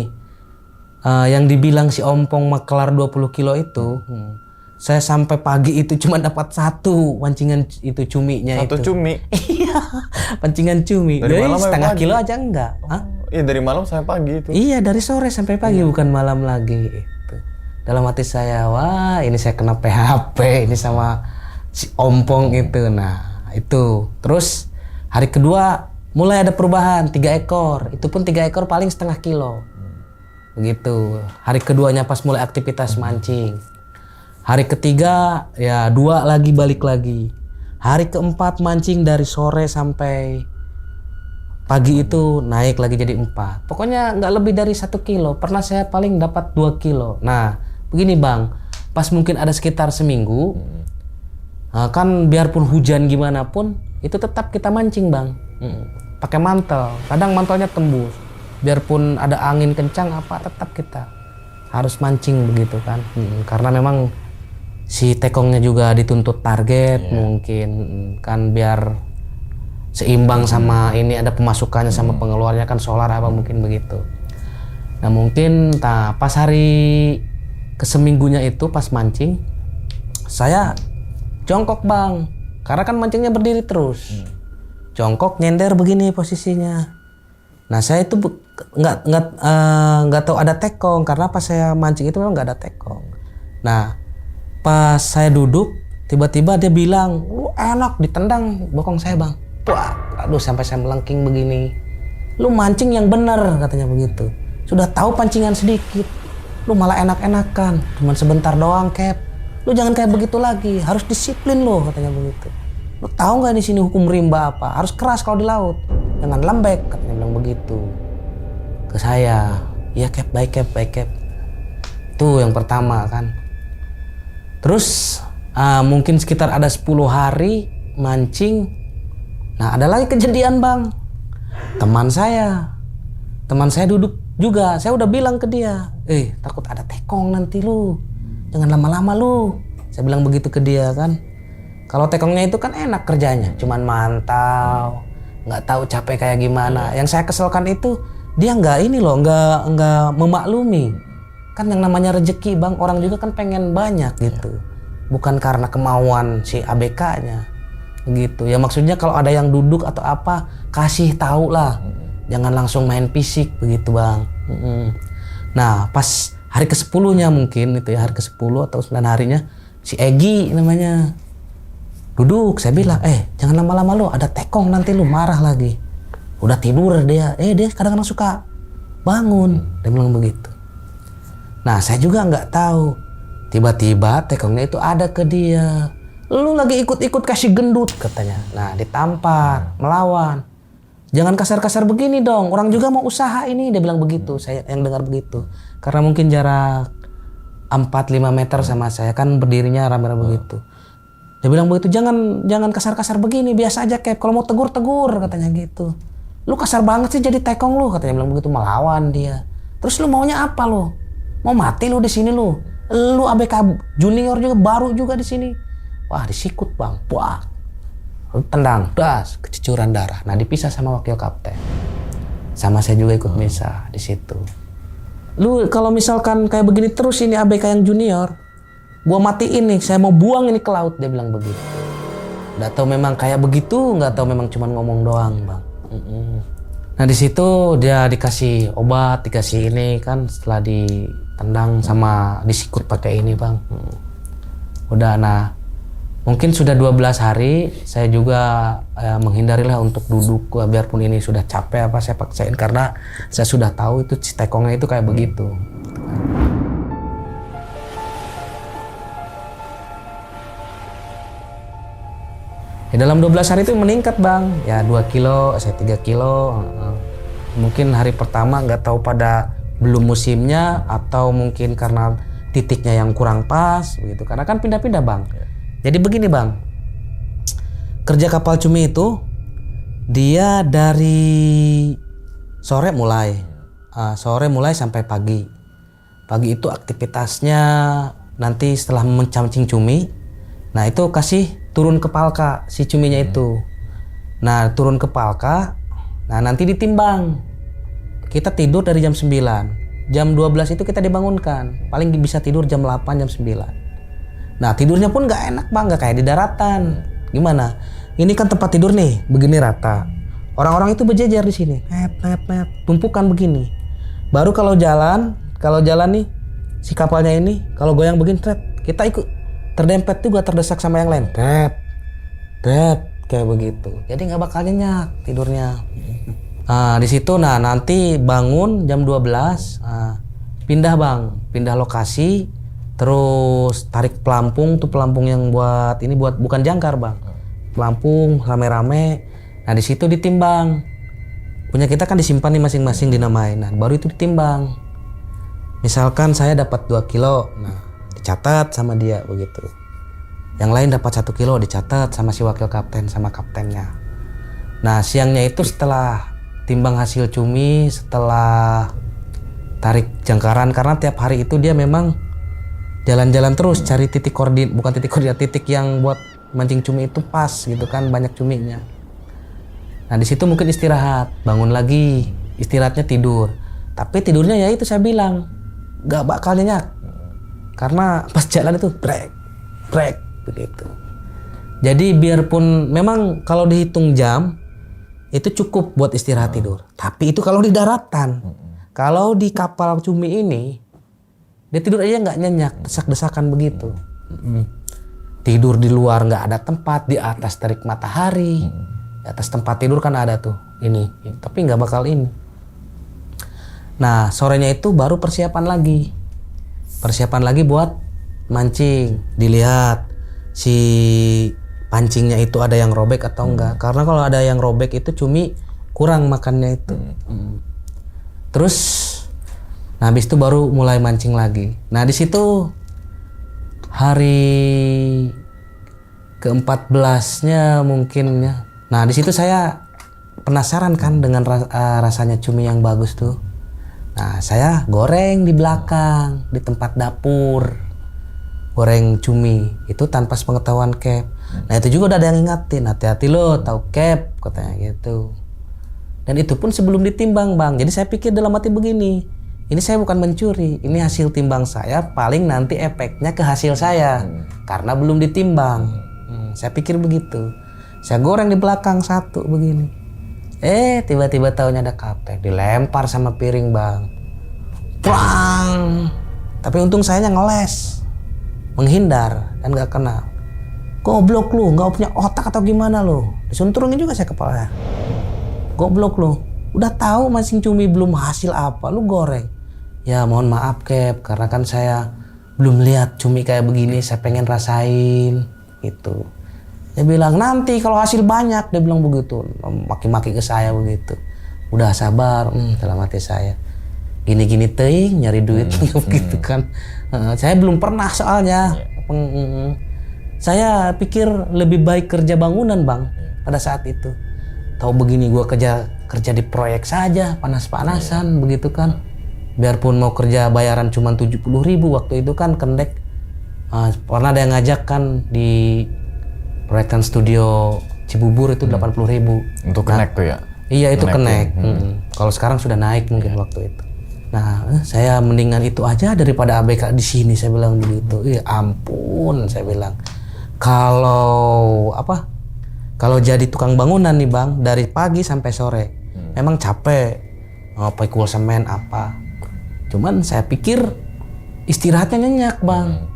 yang dibilang si ompong makelar 20 kilo itu, saya sampai pagi itu cuma dapat 1 pancingan itu cuminya. Satu itu. cumi? Iya, pancingan cumi. Dari setengah kilo aja enggak. Iya dari malam sampai pagi itu. Iya dari sore sampai pagi, bukan malam lagi. Itu. Dalam hati saya, wah ini saya kena PHP ini sama si ompong itu. Nah itu terus hari kedua mulai ada perubahan 3 ekor, itu pun 3 ekor paling setengah kilo begitu. Hari keduanya pas mulai aktivitas mancing. Hari ketiga ya 2 lagi balik lagi. Hari keempat mancing dari sore sampai pagi itu naik lagi jadi 4. Pokoknya nggak lebih dari 1 kilo. Pernah saya paling dapat 2 kilo. Nah begini bang, pas mungkin ada sekitar seminggu. Kan biarpun hujan gimana pun itu tetap kita mancing bang, pakai mantel. Kadang mantelnya tembus, biarpun ada angin kencang apa tetap kita harus mancing begitu kan. Karena memang si tekongnya juga dituntut target mungkin kan biar seimbang sama ini ada pemasukannya sama pengeluarannya kan solar apa mungkin begitu. Nah mungkin pas hari keseminggunya itu pas mancing saya jongkok bang, karena kan mancingnya berdiri terus. Jongkok nyender begini posisinya. Nah saya itu nggak tahu ada tekong karena pas saya mancing itu memang nggak ada tekong. Nah pas saya duduk tiba-tiba dia bilang, lu enak, ditendang bokong saya bang. Wah, aduh sampai saya melengking begini. Lu mancing yang bener katanya begitu. Sudah tahu pancingan sedikit, lu malah enak-enakan, cuman sebentar doang Cap. Lu jangan kayak begitu lagi, harus disiplin lo katanya begitu. Lu tahu nggak di sini hukum rimba apa? Harus keras kalau di laut, jangan lembek katanya bilang begitu ke saya. Iya Cap, baik Cap. Itu yang pertama kan. Terus mungkin sekitar ada 10 hari mancing. Nah ada lagi kejadian bang. Teman saya duduk juga. Saya udah bilang ke dia, takut ada tekong nanti lu. Jangan lama-lama lu. Saya bilang begitu ke dia kan. Kalau tekongnya itu kan enak kerjanya. Cuman mantau. nggak tahu capek kayak gimana. Yang saya keselkan itu dia nggak ini loh, nggak memaklumi. Kan yang namanya rezeki bang, orang juga kan pengen banyak gitu, bukan karena kemauan si ABK-nya gitu. Ya maksudnya kalau ada yang duduk atau apa, kasih tahu lah, jangan langsung main fisik begitu bang. Nah pas hari ke-10-nya mungkin itu ya, hari ke-10 atau 9 harinya, si Egi namanya duduk, saya bilang, jangan lama-lama lu, ada tekong nanti lu marah lagi. Udah tidur dia, dia kadang-kadang suka bangun, dia bilang begitu. Nah saya juga nggak tahu, tiba-tiba tekongnya itu ada ke dia. Lu lagi ikut-ikut kasih gendut katanya. Nah ditampar, melawan. Jangan kasar-kasar begini dong, orang juga mau usaha ini, dia bilang begitu. Saya yang dengar begitu. Karena mungkin jarak 4-5 meter sama saya, kan berdirinya rame-rame begitu. Dia bilang begitu, jangan kasar-kasar begini, biasa aja Cap. Kalau mau tegur katanya gitu. Lu kasar banget sih jadi tekong lu, katanya bilang begitu, melawan dia. Terus lu maunya apa lu? Mau mati lu di sini lu? Lu ABK junior juga, baru juga di sini. Wah disikut bang, wah. Lalu tendang, das, kecucuran darah. Nah dipisah sama wakil kapten. Sama saya juga ikut misah di situ. Lu kalau misalkan kayak begini terus ini ABK yang junior, gua matiin nih, saya mau buang ini ke laut, dia bilang begitu. Nggak tahu memang kayak begitu, nggak tahu memang cuma ngomong doang bang. Nah di situ dia dikasih obat, dikasih ini kan, setelah ditendang sama disikut pakai ini bang. Udah, nah mungkin sudah 12 hari saya juga menghindarilah untuk duduk, biarpun ini sudah capek apa saya paksain, karena saya sudah tahu itu si tekongnya itu kayak begitu. Ya, dalam 12 hari itu meningkat bang, ya 2 kilo, saya 3 kilo. Mungkin hari pertama nggak tahu pada belum musimnya, atau mungkin karena titiknya yang kurang pas begitu, karena kan pindah-pindah bang. Jadi begini bang, kerja kapal cumi itu dia dari sore mulai sampai pagi. Pagi itu aktivitasnya nanti setelah mencancing cumi, nah itu kasih turun ke palka si cuminya itu. Nah turun ke palka, nah nanti ditimbang. Kita tidur dari jam 9, jam 12 itu kita dibangunkan. Paling bisa tidur jam 8, jam 9. Nah tidurnya pun gak enak bang, gak kayak di daratan. Gimana? Ini kan tempat tidur nih, begini rata. Orang-orang itu berjejer di sini, net, tumpukan begini. Baru kalau jalan nih, si kapalnya ini kalau goyang begini, kita ikut terdempet juga, terdesak sama yang lain, kayak begitu. Jadi nggak bakal nyenyak tidurnya. Nah di situ, nah nanti bangun jam 12, pindah lokasi. Terus tarik pelampung, tuh pelampung yang buat bukan jangkar bang, pelampung rame-rame. Nah di situ ditimbang, punya kita kan disimpan nih masing-masing, dinamain. Nah baru itu ditimbang. Misalkan saya dapat 2 kilo, nah dicatat sama dia begitu. Yang lain dapat 1 kilo, dicatat sama si wakil kapten sama kaptennya. Nah siangnya itu setelah timbang hasil cumi, setelah tarik jangkaran, karena tiap hari itu dia memang jalan-jalan terus cari titik titik yang buat mancing cumi itu pas gitu kan, banyak cuminya. Nah di situ mungkin istirahat, bangun lagi, istirahatnya tidur. Tapi tidurnya ya itu saya bilang nggak bakal nyenyak, karena pas jalan itu brek begitu. Jadi biarpun memang kalau dihitung jam itu cukup buat istirahat tidur. Tapi itu kalau di daratan, kalau di kapal cumi ini dia tidur aja nggak nyenyak, desak-desakan begitu. Tidur di luar nggak ada tempat, di atas terik matahari, di atas tempat tidur kan ada tuh ini, tapi nggak bakal ini. Nah sorenya itu baru persiapan lagi buat mancing, dilihat si pancingnya itu ada yang robek atau enggak. Karena kalau ada yang robek itu cumi kurang makannya itu. Terus nah habis itu baru mulai mancing lagi. Nah di situ hari ke-14-nya mungkin ya. Nah di situ saya penasaran kan dengan rasanya cumi yang bagus tuh. Nah saya goreng di belakang, di tempat dapur. goreng cumi itu tanpa sepengetahuan Cap. Nah itu juga udah ada yang ingatin, hati-hati lo tahu Cap katanya gitu. Dan itu pun sebelum ditimbang Bang. Jadi saya pikir dalam hati begini, ini saya bukan mencuri, ini hasil timbang saya, paling nanti efeknya ke hasil saya karena belum ditimbang. Saya pikir begitu. Saya goreng di belakang satu begini. Tiba-tiba taunya ada kaptek, dilempar sama piring Bang. Plang. Tapi untung saya ngeles, menghindar dan gak kena. Goblok lu, gak punya otak atau gimana lu? Disunturungin juga saya kepalanya. Goblok lu, udah tahu masing cumi belum hasil apa, lu goreng. Ya mohon maaf Cap, karena kan saya belum lihat cumi kayak begini, saya pengen rasain gitu. Dia bilang nanti kalau hasil banyak, dia bilang begitu, maki-maki ke saya begitu. Udah sabar, dalam hati saya. Gini-gini teuing nyari duit begitu kan. Saya belum pernah soalnya. Saya pikir lebih baik kerja bangunan Bang pada saat itu. Tahu begini gua kerja di proyek saja, panas-panasan begitu kan. Biarpun mau kerja bayaran cuma 70.000 waktu itu kan kendek. Pernah ada yang ngajak kan di proyekan studio Cibubur itu 80.000. Untuk connect tuh ya? Iya itu connect. Kalau sekarang sudah naik mungkin waktu itu. Nah, saya mendingan itu aja daripada ABK di sini, saya bilang begitu. Ampun, saya bilang. Kalau jadi tukang bangunan nih Bang, dari pagi sampai sore, memang capek, pikul semen apa. Cuman saya pikir istirahatnya nyenyak Bang.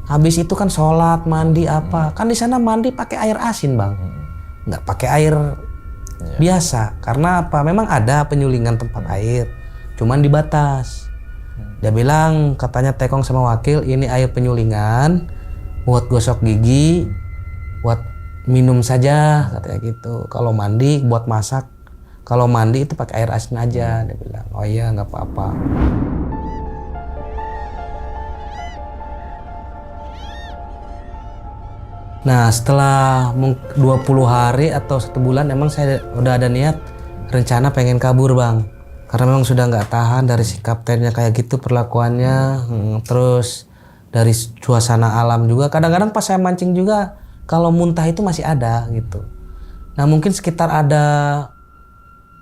Habis itu kan sholat, mandi apa, kan di sana mandi pakai air asin Bang, nggak pakai air biasa. Karena apa? Memang ada penyulingan tempat air. Cuman dibatas. Dia bilang katanya Tekong sama wakil ini air penyulingan buat gosok gigi, buat minum saja katanya gitu. Kalau mandi buat masak. Kalau mandi itu pakai air asin aja. Dia bilang oh iya nggak apa-apa. Nah setelah 20 hari atau 1 bulan emang saya udah ada niat rencana pengen kabur Bang. Karena memang sudah nggak tahan dari si kaptennya kayak gitu perlakuannya, terus dari suasana alam juga. Kadang-kadang pas saya mancing juga kalau muntah itu masih ada gitu. Nah mungkin sekitar ada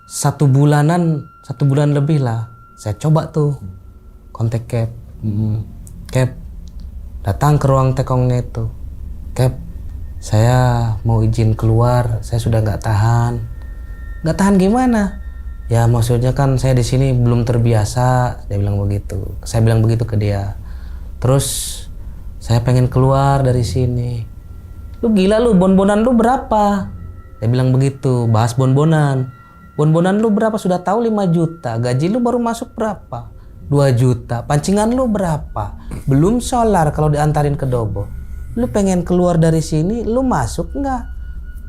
1 bulan lebih lah. Saya coba tuh kontak Cap, Cap datang ke ruang Tekongnya itu. Cap, saya mau izin keluar, saya sudah nggak tahan. Nggak tahan gimana? Ya maksudnya kan saya di sini belum terbiasa, dia bilang begitu. Saya bilang begitu ke dia. Terus saya pengen keluar dari sini. Lu gila lu, bonbonan lu berapa? Dia bilang begitu, bahas bonbonan. Bonbonan lu berapa? Sudah tahu 5 juta. Gaji lu baru masuk berapa? 2 juta. Pancingan lu berapa? Belum solar kalau diantarin ke Dobo. Lu pengen keluar dari sini, lu masuk nggak?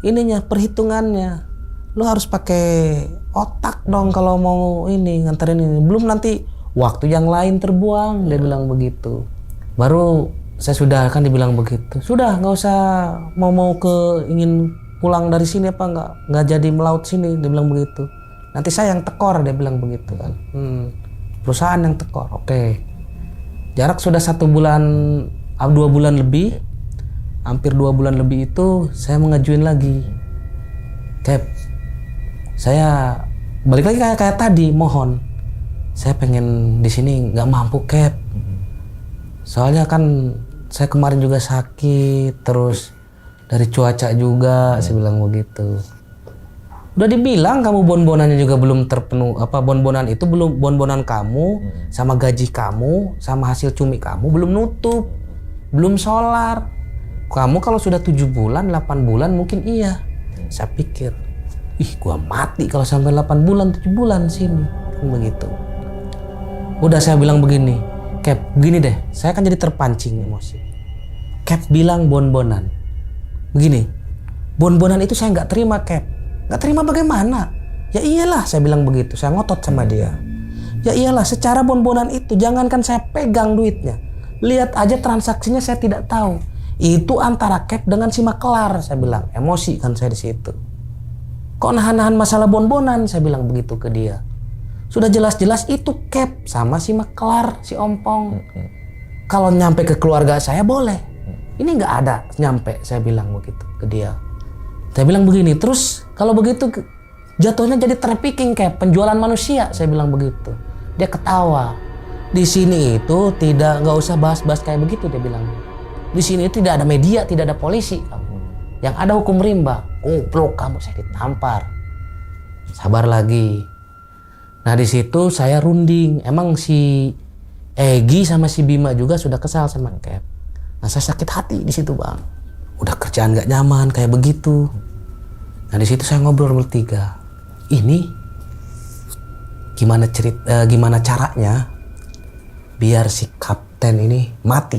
Ininya perhitungannya. Lu harus pakai otak dong kalau mau ini nganterin ini. Belum nanti waktu yang lain terbuang, dia bilang begitu. Baru saya sudah kan dibilang begitu. Sudah nggak usah mau ingin pulang dari sini apa nggak jadi melaut sini, dia bilang begitu. Nanti saya yang tekor, dia bilang begitu kan. Perusahaan yang tekor, oke. Jarak sudah 1 bulan, 2 bulan lebih, hampir 2 bulan lebih itu saya mengajuin lagi. Cap, saya balik lagi kayak tadi, mohon. Saya pengen di sini nggak mampu Cap. Soalnya kan saya kemarin juga sakit, terus dari cuaca juga, saya bilang begitu. Udah dibilang kamu bonbonannya juga belum terpenuh, bonbonan itu belum, bonbonan kamu sama gaji kamu sama hasil cumi kamu belum nutup, belum solar. Kamu kalau sudah 7 bulan, 8 bulan mungkin iya. Saya pikir, gua mati kalau sampai 8 bulan, 7 bulan sini. Begitu. Udah saya bilang begini, Cap, begini deh, saya kan jadi terpancing emosi. Cap bilang bonbonan. Begini, bonbonan itu saya nggak terima Cap. Nggak terima bagaimana? Ya iyalah, saya bilang begitu. Saya ngotot sama dia. Ya iyalah, secara bonbonan itu jangankan saya pegang duitnya. Lihat aja transaksinya saya tidak tahu. Itu antara Cap dengan si Maklar, saya bilang. Emosi kan saya di situ. Kok nahan-nahan masalah bonbonan, saya bilang begitu ke dia. Sudah jelas-jelas itu Cap sama si Maklar, si Ompong. kalau nyampe ke keluarga saya boleh. Ini nggak ada nyampe, saya bilang begitu ke dia. Saya bilang begini, terus kalau begitu jatuhnya jadi trafficking kayak penjualan manusia, saya bilang begitu. Dia ketawa. Di sini itu nggak usah bahas-bahas kayak begitu, dia bilang. Di sini tidak ada media, tidak ada polisi. Yang ada hukum rimba. Goblok kamu, saya ditampar. Sabar lagi. Nah di situ saya runding. Emang si Egi sama si Bima juga sudah kesal sama Cap. Nah saya sakit hati di situ bang. Udah kerjaan nggak nyaman kayak begitu. Nah di situ saya ngobrol bertiga. Ini gimana caranya biar si kapten ini mati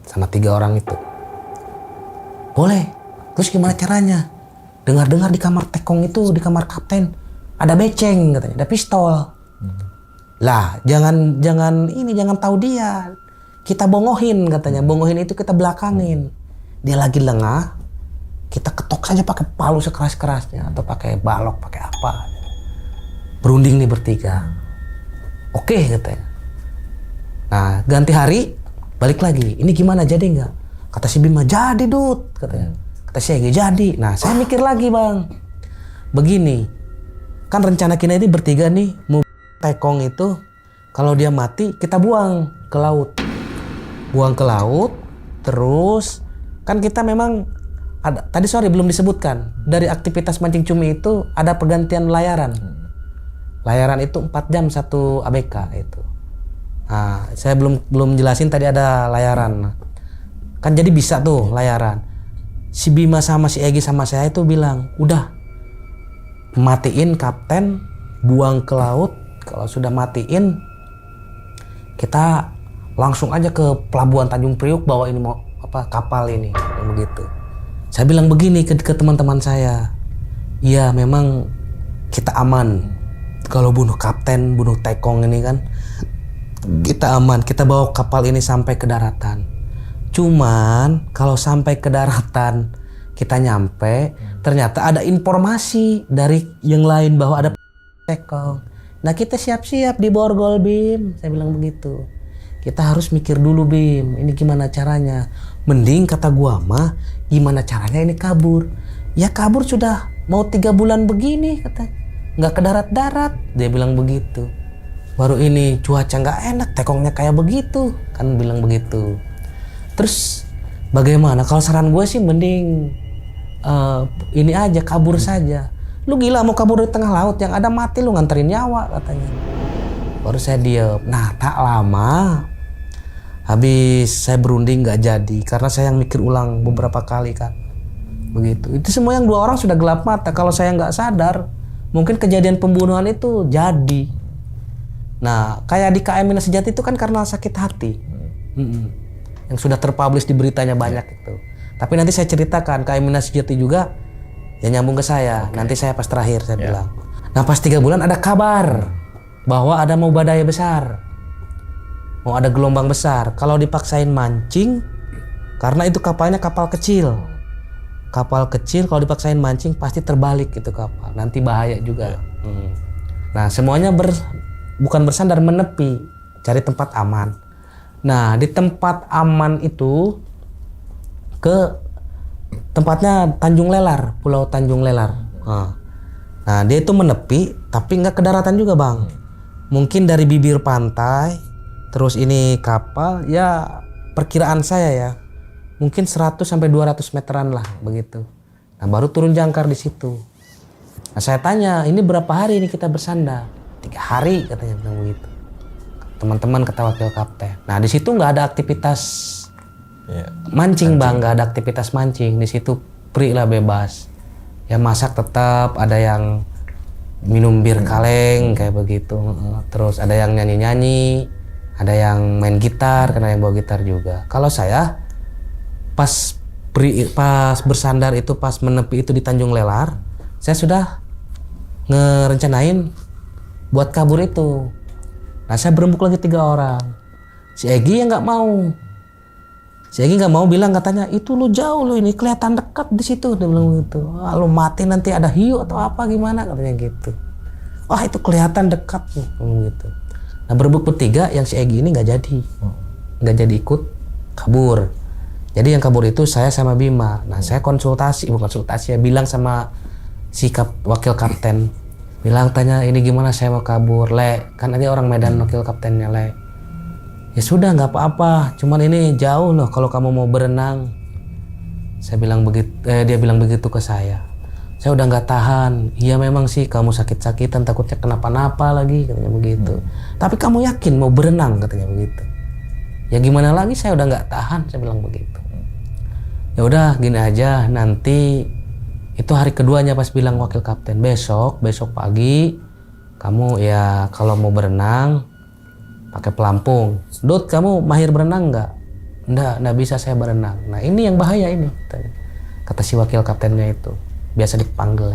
sama 3 orang itu? Boleh. Terus gimana caranya? Dengar-dengar di kamar tekong itu, di kamar kapten ada beceng katanya, ada pistol. Lah, jangan tahu dia. Kita bongohin katanya. Bongohin itu kita belakangin. Dia lagi lengah, kita ketok saja pakai palu sekeras-kerasnya atau pakai balok, pakai apa. Berunding nih bertiga. Oke katanya. Nah, ganti hari balik lagi. Ini gimana, jadi nggak? Kata si Bima, jadi Dut katanya. Kata si Egi, jadi. Nah, saya mikir lagi bang. Begini, kan rencana kita ini bertiga nih mau tekong itu kalau dia mati kita buang ke laut. Buang ke laut, terus kan kita memang ada, tadi sorry belum disebutkan, dari aktivitas mancing cumi itu ada pergantian layaran. Layaran itu 4 jam 1 ABK itu. Nah, saya belum jelasin tadi ada layaran. Kan jadi bisa tuh layaran. Si Bima sama si Egi sama saya itu bilang, udah matiin kapten, buang ke laut. Kalau sudah matiin, kita langsung aja ke pelabuhan Tanjung Priuk bawa ini kapal ini, begitu. Saya bilang begini ke teman-teman saya, iya memang kita aman. Kalau bunuh kapten, bunuh tekong ini kan kita aman. Kita bawa kapal ini sampai ke daratan. Cuman kalau sampai ke daratan kita nyampe, ternyata ada informasi dari yang lain bahwa ada tekong. Nah kita siap-siap di borgol Bim, saya bilang begitu. Kita harus mikir dulu Bim, ini gimana caranya. Mending kata gua mah, gimana caranya ini kabur. Ya kabur sudah mau 3 bulan begini kata. Nggak ke darat-darat, dia bilang begitu. Baru ini cuaca nggak enak, tekongnya kayak begitu, kan bilang begitu. Terus bagaimana? Kalau saran gue sih mending ini aja, kabur saja. Lu gila mau kabur di tengah laut, yang ada mati lu nganterin nyawa katanya. Baru saya diem. Nah tak lama habis saya berunding nggak jadi karena saya yang mikir ulang beberapa kali kan begitu. Itu semua yang 2 orang sudah gelap mata. Kalau saya nggak sadar mungkin kejadian pembunuhan itu jadi. Nah kayak di KM Minas Sejati itu kan karena sakit hati yang sudah terpublish di beritanya banyak itu. Tapi nanti saya ceritakan KM Minas Sejati juga ya nyambung ke saya. Nanti saya pas terakhir saya bilang. Nah pas 3 bulan ada kabar bahwa ada mau badai besar, mau ada gelombang besar. Kalau dipaksain mancing, karena itu kapalnya kapal kecil. Kapal kecil kalau dipaksain mancing pasti terbalik itu kapal. Nanti bahaya juga. Nah semuanya bukan bersandar, menepi, cari tempat aman. Nah di tempat aman itu ke tempatnya Tanjung Lelar, Pulau Tanjung Lelar. Nah dia itu menepi tapi nggak ke daratan juga bang. Mungkin dari bibir pantai, terus ini kapal, ya perkiraan saya ya, mungkin 100 sampai 200 meteran lah begitu. Nah baru turun jangkar di situ. Nah saya tanya, ini berapa hari ini kita bersandar? 3 hari katanya bilang begitu. Teman-teman kata wakil kapten. Nah di situ nggak ada aktivitas mancing bang, nggak ada aktivitas mancing di situ, free lah bebas. Ya masak tetap, ada yang minum bir kaleng kayak begitu. Terus ada yang nyanyi-nyanyi, ada yang main gitar karena yang bawa gitar juga. Kalau saya pas bersandar itu, pas menepi itu di Tanjung Lelar, saya sudah ngerencanain buat kabur itu. Nah saya berembuk lagi 3 orang. Si Egi yang nggak mau. Si Egi nggak mau, bilang katanya itu lu jauh lu, ini kelihatan dekat di situ, dia bilang gitu. Ah, lu mati nanti ada hiu atau apa gimana katanya gitu. Wah itu kelihatan dekat nih gitu. Nah berebut bertiga, yang si Egi ini nggak jadi. nggak jadi ikut kabur. Jadi yang kabur itu saya sama Bima. Nah saya bukan konsultasi ya, bilang sama si wakil kapten, bilang tanya ini gimana saya mau kabur, Le, kan ini orang Medan wakil kaptennya, Le. Ya sudah nggak apa-apa, cuman ini jauh loh kalau kamu mau berenang. Saya bilang begitu, dia bilang begitu ke saya. Saya udah nggak tahan. Iya memang sih kamu sakit-sakitan, takutnya kenapa-napa lagi, katanya begitu. Tapi kamu yakin mau berenang, katanya begitu. Ya gimana lagi, saya udah nggak tahan, saya bilang begitu. Ya udah gini aja, nanti itu hari keduanya pas bilang wakil kapten, besok pagi kamu ya kalau mau berenang pakai pelampung. Dut, kamu mahir berenang nggak? Nggak bisa saya berenang. Nah ini yang bahaya ini, kata si wakil kaptennya itu, biasa dipanggil.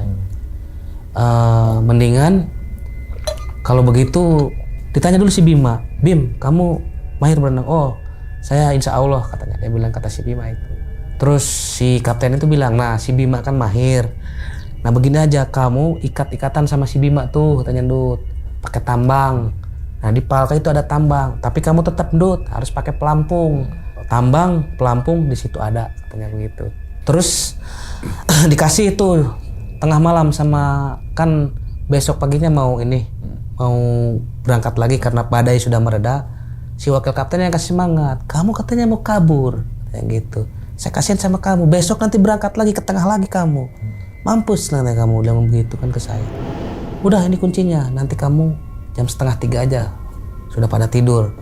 Mendingan kalau begitu ditanya dulu si Bima, Bim, kamu mahir berenang? Oh, saya insya Allah, katanya. Dia bilang, kata si Bima itu. Terus si kapten itu bilang, nah si Bima kan mahir. Nah begini aja, kamu ikat-ikatan sama si Bima tuh, katanya Dut, pakai tambang. Nah di Palka itu ada tambang, tapi kamu tetap Dut harus pakai pelampung. Tambang, pelampung di situ ada, katanya begitu. Terus dikasih itu tengah malam sama, kan besok paginya mau berangkat lagi karena badai sudah mereda. Si wakil kaptennya kasih semangat, kamu katanya mau kabur, kayak gitu. Saya kasihan sama kamu, besok nanti berangkat lagi ke tengah lagi kamu. Mampus nanti kamu, dia ngomong begitu kan ke saya. Udah ini kuncinya, nanti kamu jam 2:30 aja sudah pada tidur.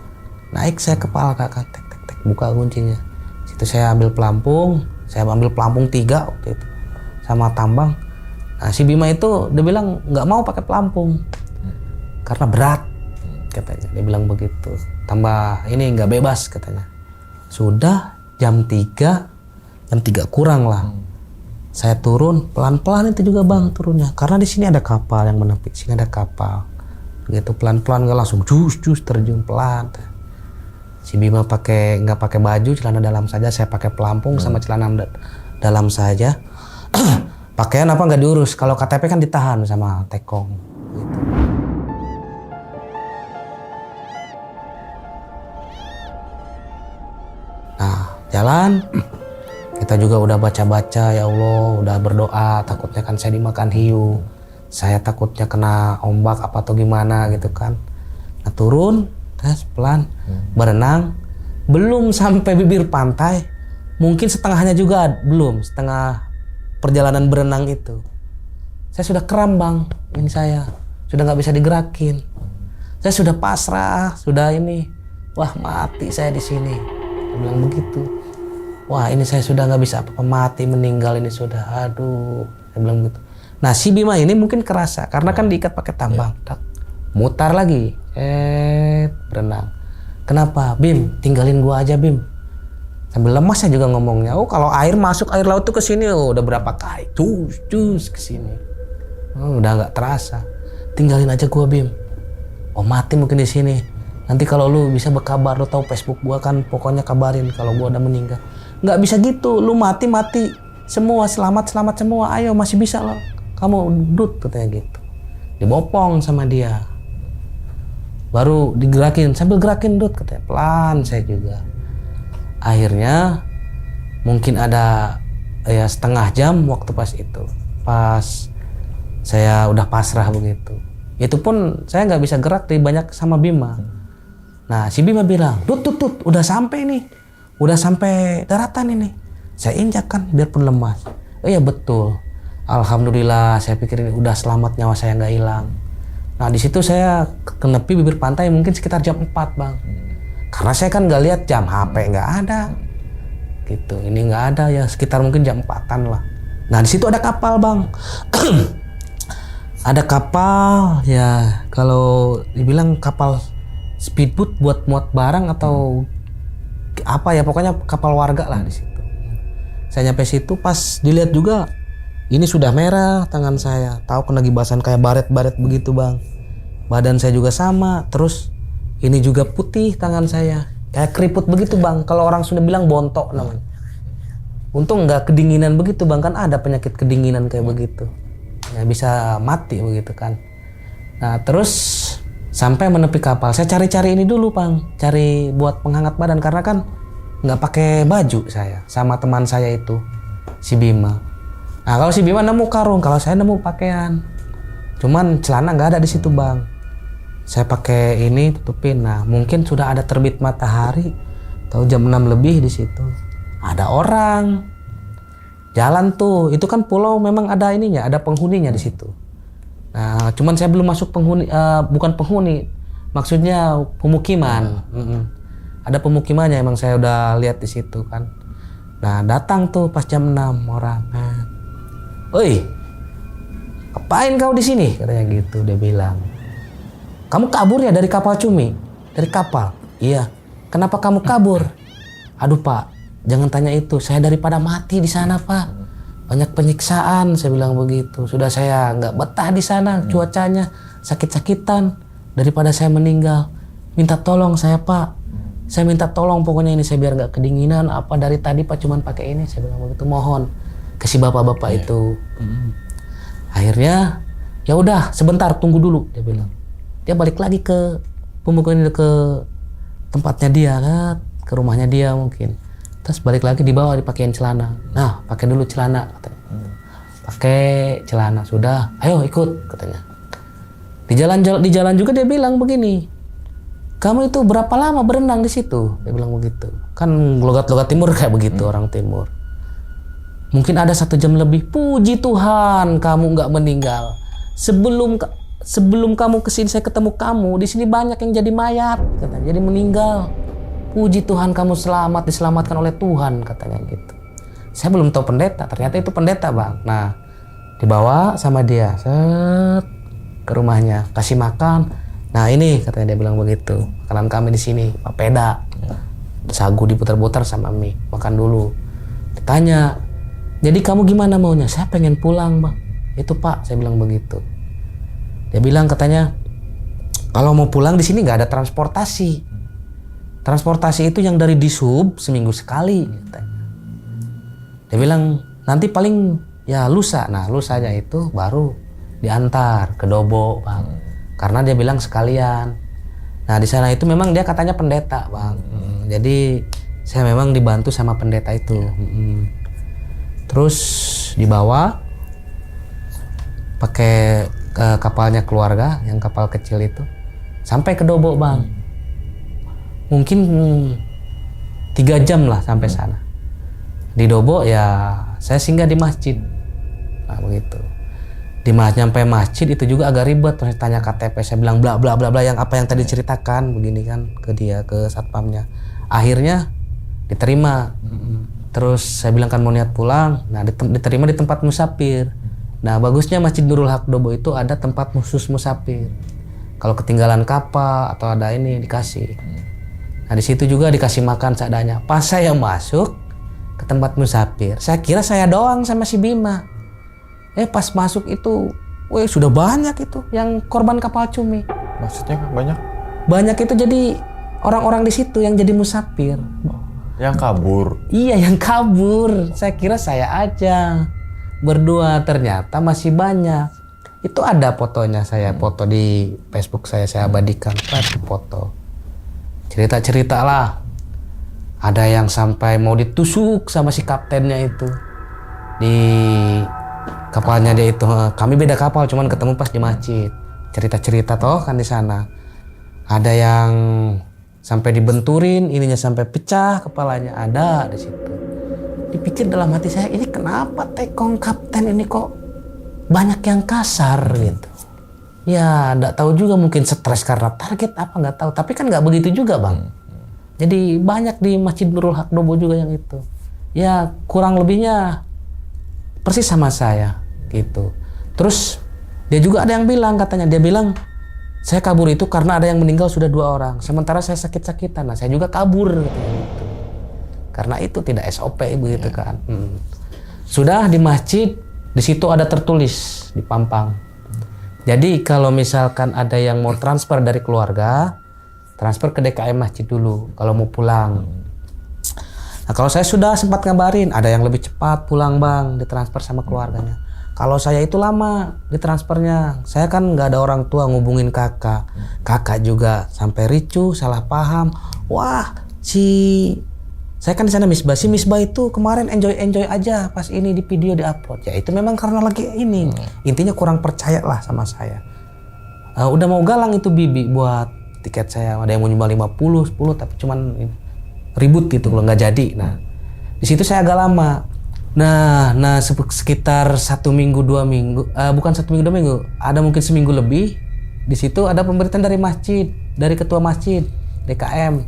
Naik saya ke Palka, tek buka kuncinya. Situ saya ambil pelampung, 3 waktu itu sama tambang. Nah si Bima itu dia bilang nggak mau pakai pelampung karena berat, katanya. Dia bilang begitu. Tambah ini nggak bebas, katanya. Sudah jam 3 kurang lah. Saya turun pelan-pelan itu juga Bang turunnya, karena di sini ada kapal yang menepis, sini ada kapal. Begitu pelan-pelan, nggak langsung jus terjun pelan. Si Bima nggak pakai baju, celana dalam saja, saya pakai pelampung sama celana dalam saja. Pakaian apa nggak diurus, kalau KTP kan ditahan sama tekong. Gitu. Nah jalan, kita juga udah baca-baca, ya Allah, udah berdoa, takutnya kan saya dimakan hiu, saya takutnya kena ombak apa atau gimana gitu kan. Nah turun, tes pelan, berenang, belum sampai bibir pantai, mungkin setengahnya juga belum, setengah perjalanan berenang itu, saya sudah kram Bang, ini saya sudah nggak bisa digerakin, saya sudah pasrah, sudah ini, wah mati saya di sini, saya bilang begitu. Wah ini saya sudah nggak bisa apa-apa, mati, meninggal ini sudah, aduh, saya bilang gitu. Nah si Bima ini mungkin kerasa, karena kan diikat pakai tambang, mutar lagi, berenang. Kenapa? Bim, tinggalin gua aja Bim. Sambil lemas saya juga ngomongnya, oh kalau air masuk, air laut tuh ke sini, oh, udah berapa kali, cus ke sini, udah nggak terasa. Tinggalin aja gua Bim. Oh mati mungkin di sini. Nanti kalau lu bisa berkabar, lu tahu Facebook gua kan, pokoknya kabarin kalau gua udah meninggal. Nggak bisa gitu, lu mati semua, selamat semua, ayo masih bisa loh kamu Dut, katanya gitu. Dibopong sama dia, baru digerakin, sambil gerakin Dut, katanya pelan. Saya juga akhirnya mungkin ada ya setengah jam waktu pas saya udah pasrah begitu, itu pun saya nggak bisa gerak, banyak sama Bima. Nah si Bima bilang, Dut, udah sampai nih, udah sampai daratan ini. Saya injak kan, biarpun lemas. Oh iya betul, alhamdulillah, saya pikir ini udah selamat, nyawa saya nggak hilang. Nah di situ saya kenepi bibir pantai mungkin sekitar jam 4 Bang, karena saya kan nggak lihat jam, HP nggak ada, gitu. Ini nggak ada ya, sekitar mungkin jam 4-an lah. Nah di situ ada kapal Bang, ada kapal ya, kalau dibilang kapal speedboat buat muat barang atau apa ya, pokoknya kapal warga lah di situ. Saya nyampe situ pas dilihat juga, ini sudah merah tangan saya, tahu kena gibasan kayak baret begitu Bang. Badan saya juga sama, terus ini juga putih tangan saya, kayak keriput begitu Bang. Kalau orang sudah bilang bontok namanya. Untung nggak kedinginan begitu Bang, kan ada penyakit kedinginan kayak begitu, ya bisa mati begitu kan. Nah terus Sampai menepi kapal, saya cari-cari ini dulu Bang, cari buat penghangat badan karena kan nggak pakai baju saya sama teman saya itu, si Bima. Nah kalau si Bima nemu karung, kalau saya nemu pakaian. Cuman celana nggak ada di situ Bang. Saya pakai ini tutupin. Nah mungkin sudah ada terbit matahari, tahu jam 6 lebih di situ. Ada orang jalan tuh, itu kan pulau memang ada ininya, ada penghuninya di situ. Nah, cuman saya belum masuk penghuni, bukan penghuni, maksudnya pemukiman. Ada pemukimannya, emang saya udah lihat di situ kan. Nah, datang tuh pas jam 6 orang. Oi, ngapain kau di sini? Katanya gitu, dia bilang. Kamu kabur ya dari kapal Cumi? Dari kapal? Iya. Kenapa kamu kabur? Aduh Pak, jangan tanya itu. Saya daripada mati di sana Pak. Banyak penyiksaan, saya bilang begitu. Sudah saya nggak betah di sana, cuacanya sakit-sakitan. Daripada saya meninggal, minta tolong saya Pak. Saya minta tolong pokoknya ini saya biar nggak kedinginan. Apa dari tadi Pak cuman pakai ini, saya bilang begitu. Mohon ke si bapak-bapak itu. Akhirnya ya udah sebentar tunggu dulu, dia bilang. Dia balik lagi ke pemukiman itu, ke tempatnya dia kan, ke rumahnya dia mungkin. Terus balik lagi dibawa dipakein celana. Nah, pakai dulu celana katanya. Pakai celana sudah. Ayo ikut katanya. Di jalan juga dia bilang begini. Kamu itu berapa lama berenang di situ? Dia bilang begitu. Kan logat-logat timur kayak begitu orang timur. Mungkin ada 1 jam lebih. Puji Tuhan kamu nggak meninggal. Sebelum kamu kesini saya ketemu kamu. Di sini banyak yang jadi mayat katanya. Jadi meninggal. Puji Tuhan kamu selamat, diselamatkan oleh Tuhan katanya gitu. Saya belum tahu pendeta, ternyata itu pendeta Bang. Nah dibawa sama dia set ke rumahnya, kasih makan. Nah ini katanya dia bilang begitu, makanan kami di sini papeda, sagu diputar-putar sama mie, makan dulu. Ditanya, jadi kamu gimana maunya? Saya pengen pulang Bang. Itu Pak, saya bilang begitu. Dia bilang katanya kalau mau pulang di sini nggak ada transportasi. Transportasi itu yang dari Dishub seminggu sekali. Dia bilang nanti paling ya lusa. Nah lusanya itu baru diantar ke Dobo Bang. Karena dia bilang sekalian. Nah di sana itu memang dia katanya pendeta Bang. Jadi saya memang dibantu sama pendeta itu. Terus dibawa pakai kapalnya keluarga, yang kapal kecil itu sampai ke Dobo Bang. Mungkin 3 jam lah sampai sana. Di Dobo ya saya singgah di masjid. Nah begitu. Nyampe masjid itu juga agak ribet. Terus tanya KTP, saya bilang bla bla bla bla yang apa yang tadi ceritakan begini kan ke dia, ke satpamnya. Akhirnya diterima. Terus saya bilang kan mau niat pulang. Nah diterima di tempat musafir. Nah bagusnya Masjid Nurul Haq Dobo itu ada tempat khusus musafir. Kalau ketinggalan kapal atau ada ini dikasih. Nah di situ juga dikasih makan seadanya. Pas saya masuk ke tempat musafir, saya kira saya doang sama si Bima. Pas masuk itu, sudah banyak itu yang korban kapal Cumi. Maksudnya banyak? Banyak itu jadi orang-orang di situ yang jadi musafir. Yang kabur? Iya yang kabur. Saya kira saya aja berdua, ternyata masih banyak. Itu ada fotonya, saya foto di Facebook saya abadikan foto. Cerita-cerita lah. Ada yang sampai mau ditusuk sama si kaptennya itu. Di kapalnya dia itu. Kami beda kapal, cuman ketemu pas di masjid. Cerita-cerita toh kan di sana. Ada yang sampai dibenturin, ininya sampai pecah kepalanya. Ada di situ. Dipikir dalam hati saya, ini kenapa tekong kapten ini kok banyak yang kasar gitu. Ya nggak tahu juga, mungkin stres karena target apa nggak tahu. Tapi kan nggak begitu juga Bang. Jadi banyak di Masjid Nurul Haq Dobo juga yang itu. Ya kurang lebihnya persis sama saya gitu. Terus dia juga ada yang bilang, katanya dia bilang saya kabur itu karena ada yang meninggal sudah 2 orang. Sementara saya sakit-sakitan. Nah saya juga kabur gitu. Karena itu tidak SOP begitu kan. Sudah di masjid, di situ ada tertulis di pampang. Jadi kalau misalkan ada yang mau transfer dari keluarga, transfer ke DKM masjid dulu kalau mau pulang. Nah kalau saya sudah sempat ngabarin, ada yang lebih cepat pulang Bang, ditransfer sama keluarganya. Kalau saya itu lama ditransfernya. Saya kan nggak ada orang tua ngubungin kakak. Kakak juga sampai ricu, salah paham. Wah, saya kan di sana Misbah. Si Misbah itu kemarin enjoy aja pas ini di video diupload. Ya itu memang karena lagi ini. Intinya kurang percaya lah sama saya. Udah mau galang itu Bibi buat tiket saya. Ada yang mau nyumbang 50, 10 tapi cuman ribut gitu kalau nggak jadi. Nah, di situ saya agak lama. Nah sekitar 1 minggu 2 minggu, bukan 1 minggu 2 minggu, ada mungkin seminggu lebih. Di situ ada pemberitaan dari masjid, dari ketua masjid DKM.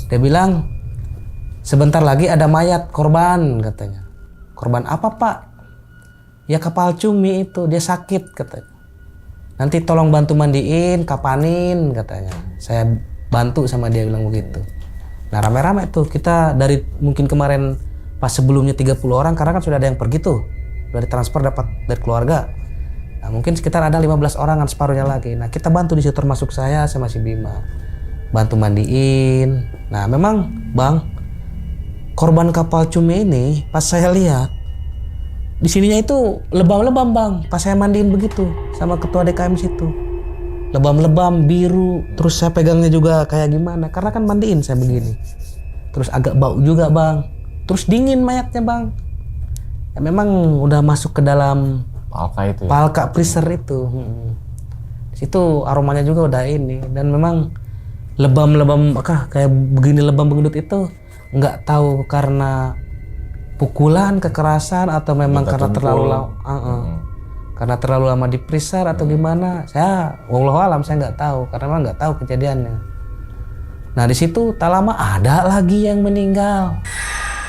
Dia bilang sebentar lagi ada mayat korban katanya. Korban apa Pak? Ya kapal cumi itu, dia sakit katanya. Nanti tolong bantu mandiin, kapanin katanya. Saya bantu sama dia bilang begitu. Nah rame-rame tuh kita dari mungkin kemarin pas sebelumnya 30 orang karena kan sudah ada yang pergi tuh. Dari transfer dapat dari keluarga. Nah mungkin sekitar ada 15 orang kan separuhnya lagi. Nah kita bantu di situ termasuk saya sama si Bima. Bantu mandiin. Nah memang Bang, korban kapal cumi ini pas saya lihat di sininya itu lebam-lebam Bang. Pas saya mandiin begitu sama ketua DKM situ. Lebam-lebam biru. Terus saya pegangnya juga kayak gimana. Karena kan mandiin saya begini. Terus agak bau juga Bang. Terus dingin mayatnya Bang. Ya memang udah masuk ke dalam Palka itu ya? Palka freezer itu. Di situ aromanya juga udah ini. Dan memang lebam-lebam kayak begini lebam begendut itu nggak tahu karena pukulan, kekerasan atau memang karena terlalu lama. Karena terlalu lama di freezer atau gimana. Saya wallahu alam saya nggak tahu karena memang nggak tahu kejadiannya. Nah di situ tak lama ada lagi yang meninggal.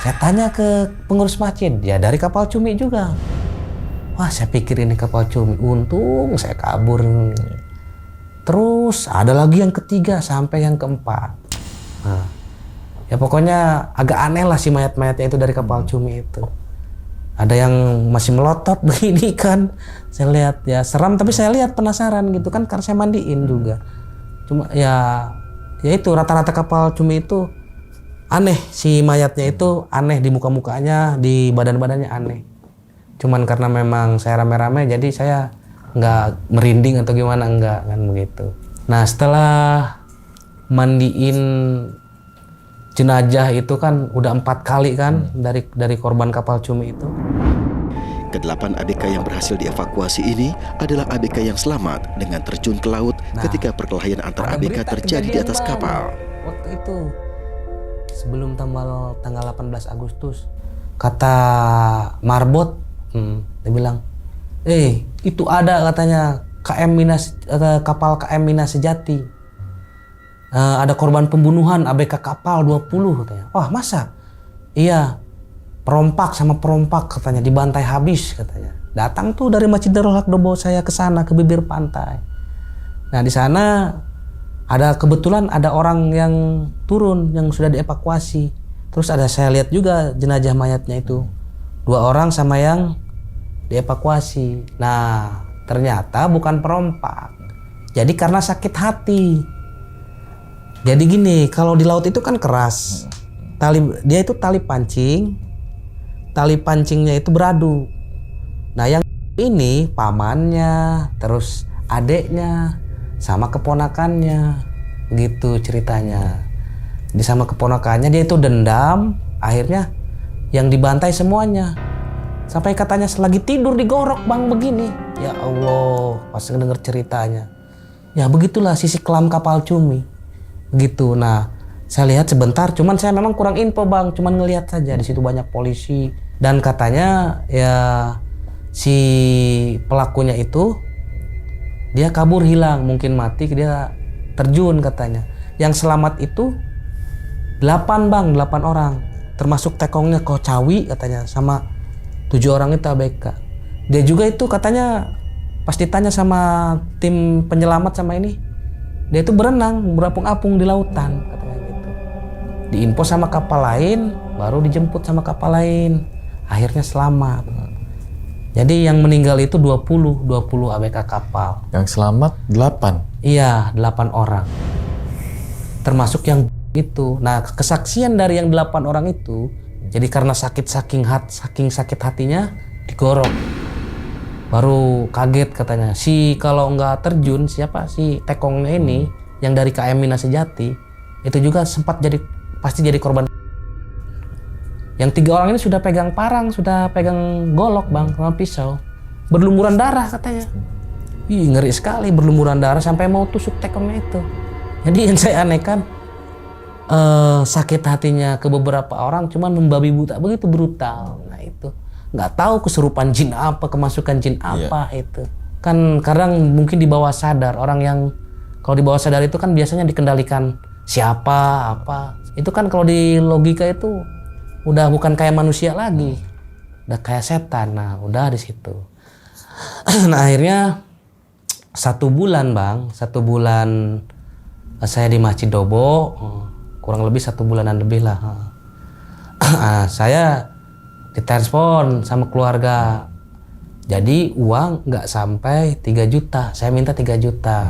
Saya tanya ke pengurus masjid, ya dari kapal cumi juga. Wah saya pikir ini kapal cumi, untung saya kabur. Terus ada lagi yang ketiga sampai yang keempat. Nah, ya pokoknya agak aneh lah si mayat-mayatnya itu dari kapal cumi itu. Ada yang masih melotot begini kan. Saya lihat ya seram tapi saya lihat penasaran gitu kan karena saya mandiin juga. Cuma ya itu rata-rata kapal cumi itu aneh, si mayatnya itu aneh di muka-mukanya, di badan-badannya aneh. Cuman karena memang saya rame-rame jadi saya nggak merinding atau gimana, enggak kan begitu. Nah setelah mandiin jenazah itu kan udah 4 kali kan dari korban kapal cumi itu. Ke-8 ABK yang berhasil dievakuasi ini adalah ABK yang selamat dengan terjun ke laut ketika perkelahian antar ABK terjadi di atas kapal. Waktu itu sebelum tanggal 18 Agustus kata Marbot, dia bilang, itu ada katanya kapal KM Mina Sejati, ada korban pembunuhan ABK kapal 20 katanya. Wah masa? Iya, perompak sama perompak katanya dibantai habis katanya. Datang tuh dari Masjid Darul Haq bawa saya ke sana ke bibir pantai. Nah di sana ada kebetulan ada orang yang turun yang sudah dievakuasi. Terus saya lihat juga jenazah mayatnya itu 2 orang sama yang dievakuasi. Nah ternyata bukan perompak. Jadi karena sakit hati. Jadi gini, kalau di laut itu kan keras. Dia itu tali pancing. Tali pancingnya itu beradu. Nah yang ini pamannya, terus adeknya, sama keponakannya, gitu ceritanya. Di sama keponakannya dia itu dendam, akhirnya yang dibantai semuanya. Sampai katanya selagi tidur digorok Bang begini. Ya Allah, pas denger ceritanya. Ya begitulah sisi kelam kapal cumi. Gitu. Nah, saya lihat sebentar, cuman saya memang kurang info Bang, cuman ngelihat saja di situ banyak polisi dan katanya ya si pelakunya itu dia kabur hilang, mungkin mati, dia terjun katanya. Yang selamat itu 8 Bang, 8 orang. Termasuk tekongnya Kocawi katanya sama 7 orang itu ABK. Dia juga itu katanya pas ditanya sama tim penyelamat sama ini, dia itu berenang, berapung-apung di lautan katanya gitu. Diinfo sama kapal lain, baru dijemput sama kapal lain. Akhirnya selamat. Jadi yang meninggal itu 20 ABK kapal. Yang selamat 8? Iya, 8 orang. Termasuk yang itu. Nah, kesaksian dari yang 8 orang itu, jadi karena saking sakit hatinya, digorok. Baru kaget katanya, kalau nggak terjun siapa si Tekongnya ini yang dari KM Mina Sejati itu juga pasti jadi korban. Yang 3 orang ini sudah pegang parang, sudah pegang golok bang sama pisau, berlumuran darah katanya. Ih, ngeri sekali, berlumuran darah sampai mau tusuk Tekongnya itu. Jadi yang saya anehkan sakit hatinya ke beberapa orang cuman membabi buta begitu brutal. Nah itu nggak tahu kesurupan jin apa, kemasukan jin apa itu. Kan kadang mungkin di bawah sadar, orang yang kalau di bawah sadar itu kan biasanya dikendalikan siapa, apa. Itu kan kalau di logika itu udah bukan kayak manusia lagi. Udah kayak setan. Nah, udah di situ. Nah, akhirnya 1 bulan, Bang. 1 bulan saya di Masjid Dobo, kurang lebih 1 bulanan lebih lah. Saya ditelepon sama keluarga, jadi uang nggak sampai 3 juta, saya minta 3 juta.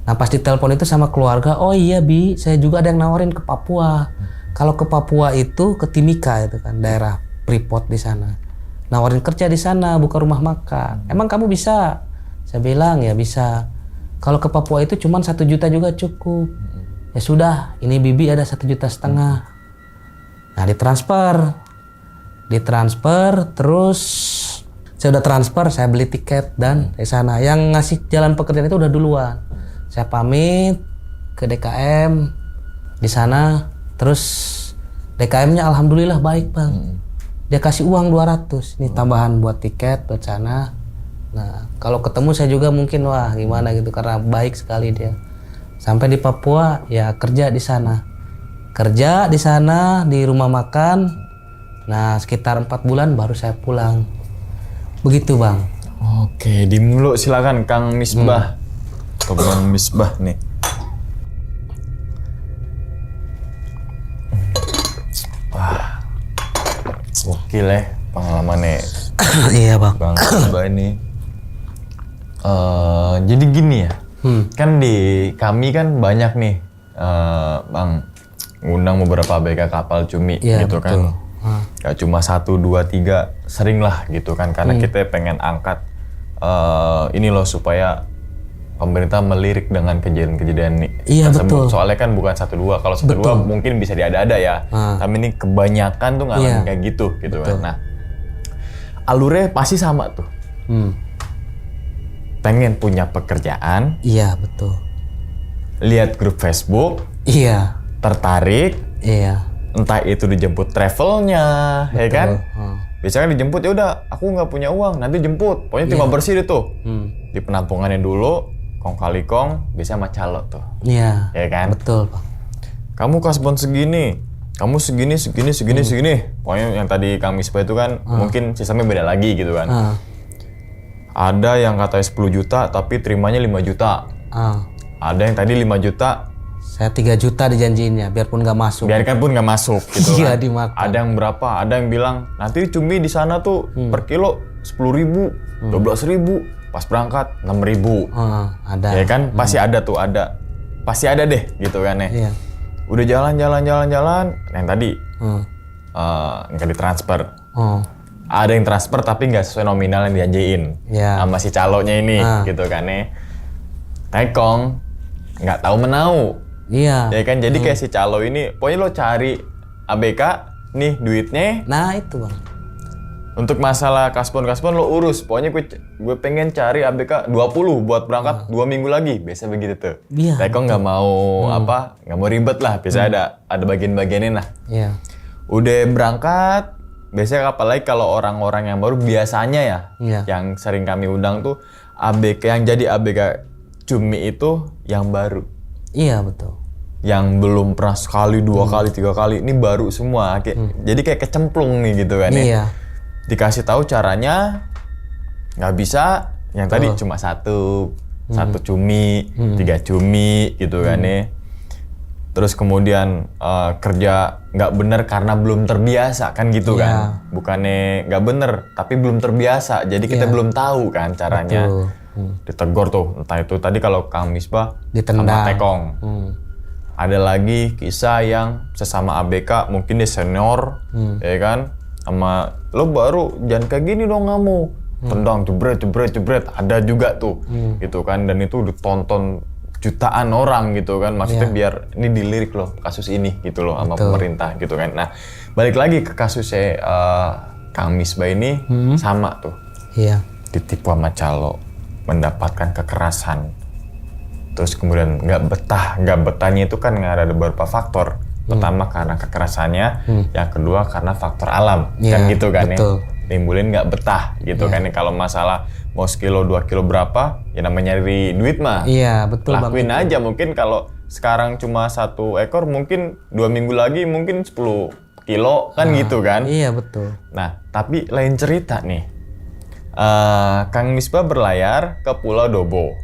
Nah pas ditelepon itu sama keluarga, oh iya Bi, saya juga ada yang nawarin ke Papua. Kalau ke Papua itu ke Timika itu kan, daerah Freeport di sana. Nawarin kerja di sana, buka rumah makan. Emang kamu bisa? Saya bilang ya bisa. Kalau ke Papua itu cuma 1 juta juga cukup. Ya sudah, ini Bibi ada 1,5 juta. Nah ditransfer, terus saya udah transfer, saya beli tiket dan di sana. Yang ngasih jalan pekerjaan itu udah duluan. Saya pamit ke DKM di sana, terus DKM-nya alhamdulillah baik bang. Dia kasih uang 200, ini tambahan buat tiket buat sana. Nah kalau ketemu saya juga mungkin wah gimana gitu karena baik sekali dia. Sampai di Papua ya kerja di sana, di rumah makan. Nah sekitar 4 bulan baru saya pulang. Begitu bang. Oke, dimuluk silakan Kang Misbah. Kang Misbah nih. Wah, gokil ya pengalamannya. Iya bang. Bang Misbah ini. Jadi gini ya, kan di kami kan banyak nih, Bang, ngundang beberapa ABK kapal cumi gitu betul. kan. Gak cuma 1, 2, 3, sering lah gitu kan, karena kita pengen angkat ini loh supaya pemerintah melirik dengan kejadian-kejadian tersebut. Betul. Soalnya kan bukan 1, 2, kalau 1, 2 mungkin bisa diada-ada ya, tapi ini kebanyakan tuh ngalamin kayak gitu kan. Nah alurnya pasti sama tuh, pengen punya pekerjaan, Iya betul. lihat grup Facebook, Iya. tertarik, Iya. entah itu dijemput travelnya, ya kan? Biasanya dijemput ya udah, aku nggak punya uang, nanti jemput. Pokoknya timah bersih deh tuh. Di penampungannya dulu, kong kali kong, biasanya sama calo tuh. Iya. Ya kan? Betul Pak. Kamu kasbon segini, kamu segini. Pokoknya yang tadi Kang Misbah itu kan mungkin sistemnya beda lagi gitu kan. Ada yang katanya 10 juta tapi terimanya 5 juta. Ada yang tadi 5 juta. Saya 3 juta dijanjiinnya, biarpun nggak masuk. Biarkan pun nggak masuk gitu Iya, kan. dimakan. Ada yang berapa? Ada yang bilang nanti cumi di sana tuh per kilo 10.000, 12.000, pas berangkat 6.000. Ada. Ya kan pasti ada tuh, pasti ada deh gitu kan ya. Iya. Udah jalan, yang tadi nggak ditransfer. Ada yang transfer tapi nggak sesuai nominal yang dijanjiin sama si calonya ini gitu kan ya. Tekong nggak tahu menau. Iya. Ya kan, jadi kayak si calo ini, pokoknya lo cari ABK, nih duitnya. Nah itu bang. Untuk masalah kaspon lo urus. Pokoknya gue pengen cari ABK 20 buat berangkat 2 minggu lagi. Biasa begitu tuh. Iya. Tekong nggak mau nggak mau ribet lah. Biasa ada bagian-bagianin lah. Iya. Udah berangkat, biasanya apalagi kalau orang-orang yang baru biasanya ya, yang sering kami undang tuh ABK yang jadi ABK cumi itu yang baru. Iya betul. Yang belum pernah sekali, 2 kali, 3 kali, ini baru semua. Jadi kayak kecemplung nih gitu kan ya. Iya. Dikasih tahu caranya, nggak bisa. Yang tadi cuma satu cumi, 3 cumi gitu kan ya. Terus kemudian kerja nggak bener karena belum terbiasa kan gitu kan. Bukannya nggak bener, tapi belum terbiasa. Jadi kita belum tahu kan caranya. Betul. Ditegur tuh, entah itu tadi kalau Kang Misbah ditendang sama Tekong. Ada lagi kisah yang sesama ABK, mungkin dia senior, ya kan, sama lo baru jangan kayak gini dong kamu, tendang jebret, ada juga tuh, gitu kan, dan itu ditonton jutaan orang gitu kan, maksudnya biar ini dilirik loh kasus ini gitu loh sama pemerintah gitu kan. Nah balik lagi ke kasusnya Kang Misbah ini sama tuh, ditipu sama calo, mendapatkan kekerasan, terus kemudian nggak betahnya itu kan ada beberapa faktor. Pertama karena kekerasannya, yang kedua karena faktor alam, kan gitu kan ya. Timbulin nggak betah gitu kan ya. Kalau masalah mau sekilo 2 kilo berapa, ya namanya nyari duit mah. Iya betul. Lakuin aja, mungkin kalau sekarang cuma 1 ekor, mungkin 2 minggu lagi mungkin 10 kilo kan gitu kan. Iya betul. Nah tapi lain cerita nih, Kang Misbah berlayar ke Pulau Dobo.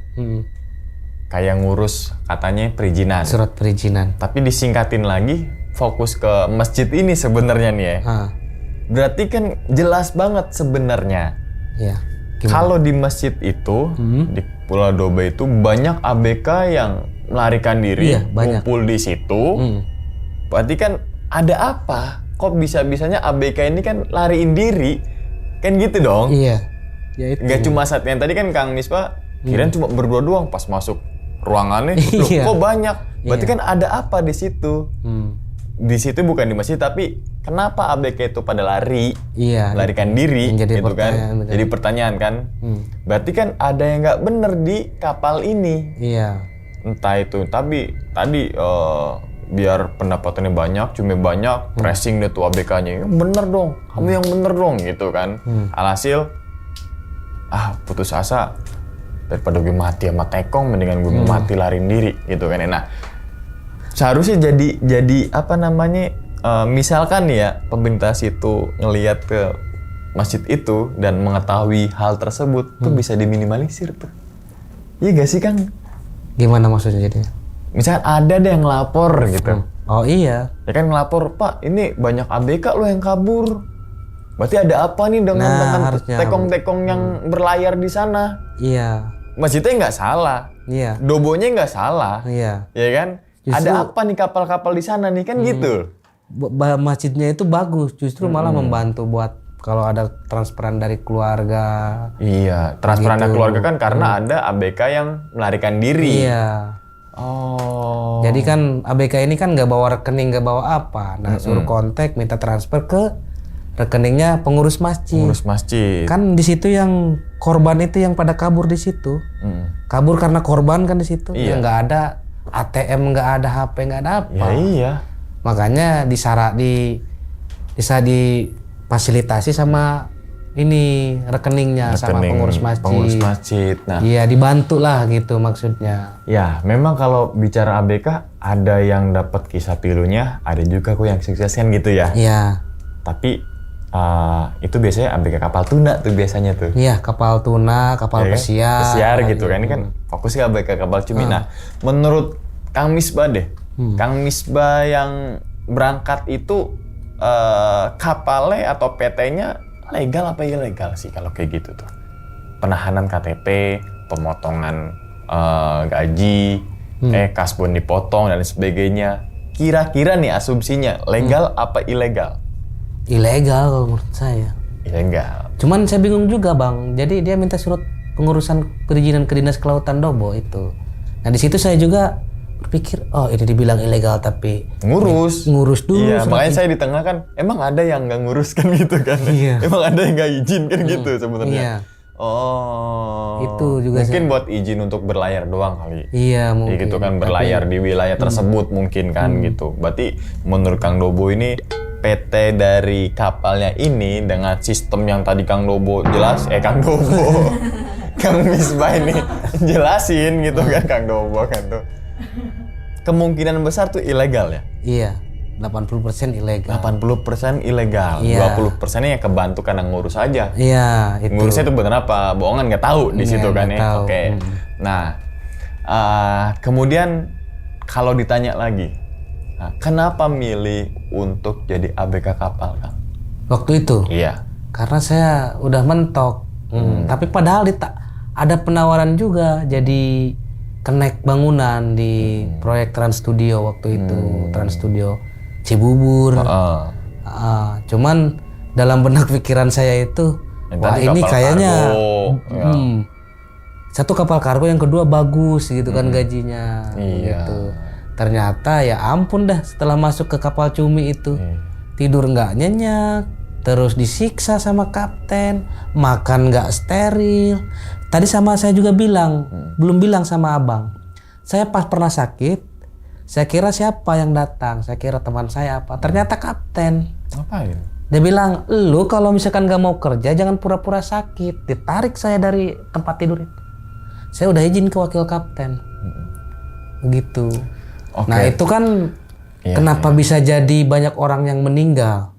Kayak ngurus katanya perizinan. Surat perizinan. Tapi disingkatin lagi, fokus ke masjid ini sebenarnya nih ya. Berarti kan jelas banget sebenarnya. Iya. Kalau di masjid itu, di Pulau Dobo itu banyak ABK yang melarikan diri, kumpul di situ. Berarti kan ada apa? Kok bisa-bisanya ABK ini kan lariin diri? Kan gitu dong. Iya. Ya itu. Gak cuma saat yang tadi kan Kang Misbah kirain cuma berdua doang, pas masuk ruangannya, loh, kok banyak? Berarti kan ada apa di situ? Di situ bukan di masjid, tapi kenapa ABK itu pada lari, larikan diri, gitu kan? Jadi pertanyaan kan? Berarti kan ada yang nggak bener di kapal ini. Iya. Entah itu, tapi tadi biar pendapatannya banyak, cuma banyak, pressing deh tuh ABK-nya. Bener dong, kamu yang bener dong, gitu kan? Alhasil, putus asa. Daripada gue mati sama tekong, mendingan gue mati lariin diri gitu kan. Nah seharusnya jadi apa namanya, misalkan ya pemerintah situ ngelihat ke masjid itu dan mengetahui hal tersebut, tuh bisa diminimalisir tuh. Iya gak sih Kang? Gimana maksudnya jadinya? Misalkan ada deh yang ngelapor gitu. Oh iya. Ya kan ngelapor, Pak ini banyak ABK lo yang kabur. Berarti ada apa nih dengan tekong-tekong yang berlayar di sana? Iya. Masjidnya nggak salah, Dobonya nggak salah, ya kan? Justru, ada apa nih kapal-kapal di sana nih kan gitu? Masjidnya itu bagus, justru malah membantu buat kalau ada transferan dari keluarga. Iya, transferan dari keluarga kan karena ada ABK yang melarikan diri. Iya. Oh. Jadi kan ABK ini kan nggak bawa rekening, nggak bawa apa, nah suruh kontak minta transfer ke rekeningnya pengurus masjid. Pengurus masjid. Kan di situ yang korban itu yang pada kabur di situ. Kabur karena korban kan di situ. Iya. Nggak ada ATM, nggak ada HP, nggak ada apa. Ya, iya. Makanya bisa difasilitasi sama ini rekeningnya sama pengurus masjid. Pengurus masjid. Nah. Iya, dibantu lah gitu maksudnya. Ya, memang kalau bicara ABK ada yang dapat kisah pilunya, ada juga kok yang sukses kan gitu ya. Iya. Tapi itu biasanya ABK kapal tuna tuh biasanya tuh. Iya, kapal tuna, kapal pesiar. Pesiar gitu kan, ini kan fokusnya ABK kapal cumi. Nah, menurut Kang Misbah deh, Kang Misbah yang berangkat itu kapalnya atau PT-nya legal apa ilegal sih kalau kayak gitu tuh? Penahanan KTP, pemotongan gaji, kasbon dipotong dan sebagainya. Kira-kira nih asumsinya legal apa ilegal? Ilegal kalau menurut saya. Ilegal. Cuman saya bingung juga Bang. Jadi dia minta surat pengurusan perizinan ke Dinas Kelautan Dobo itu. Nah di situ saya juga berpikir, oh ini dibilang ilegal tapi ngurus dulu. Iya, makanya saya di tengah kan, emang ada yang nggak ngurus kan gitu kan? Iya. Emang ada yang nggak izin kan gitu sebenarnya. Iya. Oh. Itu juga. Mungkin buat izin untuk berlayar doang kali. Iya mungkin. Ya gitu kan berlayar di wilayah tersebut mungkin kan gitu. Berarti menurut Kang Dobo ini PT dari kapalnya ini dengan sistem yang tadi Kang Dobo Kang Misbah ini jelasin gitu kan Kang Dobo kan tuh. Kemungkinan besar tuh ilegal ya? Iya, 80% ilegal. 80% ilegal, iya. 20%-nya yang kebantu karena ngurus aja. Iya, itu. Ngurusnya itu bener apa? Bohongan nggak tahu di situ kan ya. Oke. Nah, kemudian kalau ditanya lagi, kenapa milih untuk jadi ABK kapal, Kang? Waktu itu? Iya. Karena saya udah mentok. Tapi padahal ada penawaran juga jadi kenek bangunan di proyek Trans Studio waktu itu. Trans Studio Cibubur. Cuman dalam benak pikiran saya itu, Yang wah tadi ini kapal kayaknya kargo, ya. satu kapal kargo, yang kedua bagus gitu kan gajinya. Iya. Gitu. Ternyata ya ampun dah, setelah masuk ke kapal cumi itu tidur nggak nyenyak, terus disiksa sama kapten, makan nggak steril. Tadi sama saya juga bilang, belum bilang sama abang, saya pas pernah sakit, saya kira siapa yang datang, saya kira teman saya apa, ternyata kapten. Ngapain? Dia bilang, lu kalau misalkan gak mau kerja jangan pura-pura sakit. Ditarik saya dari tempat tidur itu. Saya udah izin ke wakil kapten. Begitu. Oke. Nah itu kan Iya, kenapa bisa jadi banyak orang yang meninggal.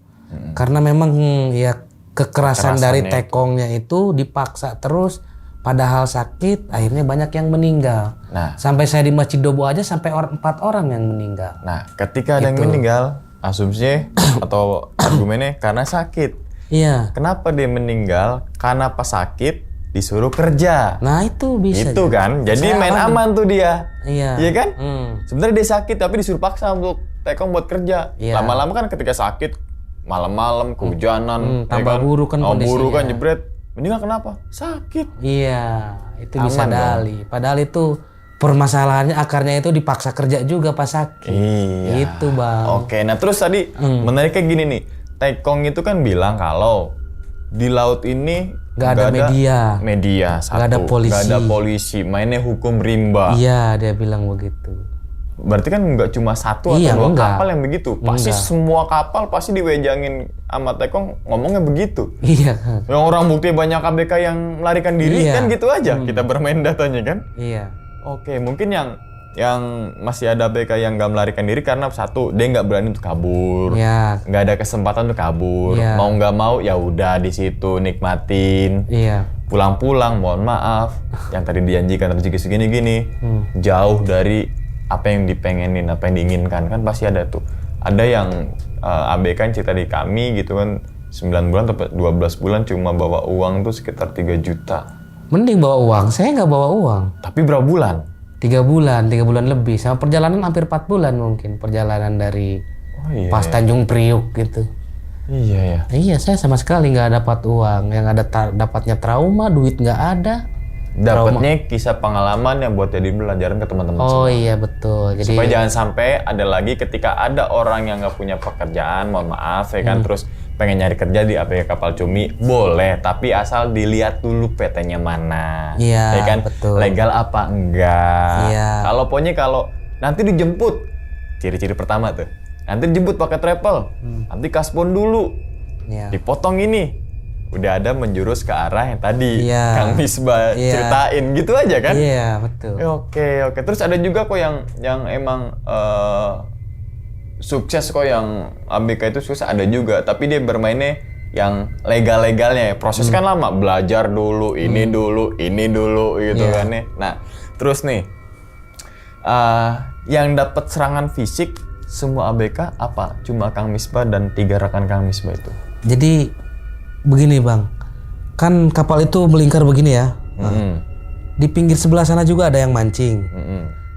Karena memang ya kekerasan dari Kekerasannya tekongnya itu dipaksa terus. Padahal sakit, akhirnya banyak yang meninggal. Nah. Sampai saya di Masjid Dobo aja sampai 4 orang yang meninggal. Nah, ketika ada yang meninggal, asumsinya atau argumennya karena sakit. Iya. Kenapa dia meninggal? Karena pas sakit disuruh kerja. Nah itu bisa. Itu kan. Jadi Saya main alami. aman tuh dia. Iya. Iya kan? Hmm. Sebenarnya dia sakit tapi disuruh paksa untuk tekong buat kerja. Iya. Lama-lama kan ketika sakit malam-malam kehujanan, tambah buruk kan kondisinya. buruk kan jebret. Meninggal kenapa? Sakit. Iya, itu bisa Aman dong. dali. Padahal itu permasalahannya akarnya itu dipaksa kerja juga pas sakit. Iya. Itu bang. Oke, nah terus tadi menariknya gini nih. Tekong itu kan bilang kalau di laut ini Nggak ada media. Media satu. Nggak ada polisi. Nggak ada polisi. Mainnya hukum rimba. Iya, dia bilang begitu. Berarti kan nggak cuma satu Iya, atau dua enggak. kapal yang begitu. Pasti Enggak. semua kapal pasti diwejangin sama Tekong ngomongnya begitu. Iya, Yang orang bukti banyak ABK yang melarikan diri Iya. kan gitu aja. Kita bermain datanya kan. iya, Oke, mungkin yang masih ada ABK yang nggak melarikan diri karena satu dia nggak berani untuk kabur, iya, nggak ada kesempatan untuk kabur. Iya. Mau nggak mau ya udah di situ nikmatin. iya. Pulang-pulang, mohon maaf, yang tadi dijanjikan rezeki segini-gini, jauh dari apa yang dipengenin, apa yang diinginkan kan pasti ada tuh. Ada yang ABK yang cerita di kami gitu kan 9 bulan atau 12 bulan cuma bawa uang tuh sekitar 3 juta. Mending bawa uang. Saya nggak bawa uang. Tapi berapa bulan? 3 bulan lebih. Sama perjalanan hampir 4 bulan mungkin. Perjalanan dari Oh iya. pas Tanjung Priuk gitu. Iya ya. Iya, saya sama sekali nggak dapat uang. Yang ada dapatnya trauma, duit nggak ada. Dapatnya kisah pengalaman yang buat jadi pelajaran ke teman-teman Oh semua. iya betul. Jadi Supaya jangan sampai ada lagi ketika ada orang yang nggak punya pekerjaan, mohon maaf ya kan, terus pengen nyari kerja di ABK Kapal Cumi, boleh, tapi asal dilihat dulu PT-nya mana. Iya, ya kan? betul. Legal apa enggak. Iya. Kalau nanti dijemput, ciri-ciri pertama tuh. Nanti dijemput pakai travel, nanti kaspon dulu, iya. dipotong ini. Udah ada menjurus ke arah yang tadi Iya. Kang Misbah Iya. ceritain gitu aja kan? Iya betul. Oke. Terus ada juga kok yang emang sukses kok, yang ABK itu sukses ada juga. Tapi dia bermainnya yang legal-legalnya. Proses kan lama, belajar dulu, ini dulu gitu Iya. kan ya. Nah, terus nih yang dapat serangan fisik semua ABK apa? Cuma Kang Misbah dan 3 rekan Kang Misbah itu. Jadi begini bang, kan kapal itu melingkar begini ya. Di pinggir sebelah sana juga ada yang mancing.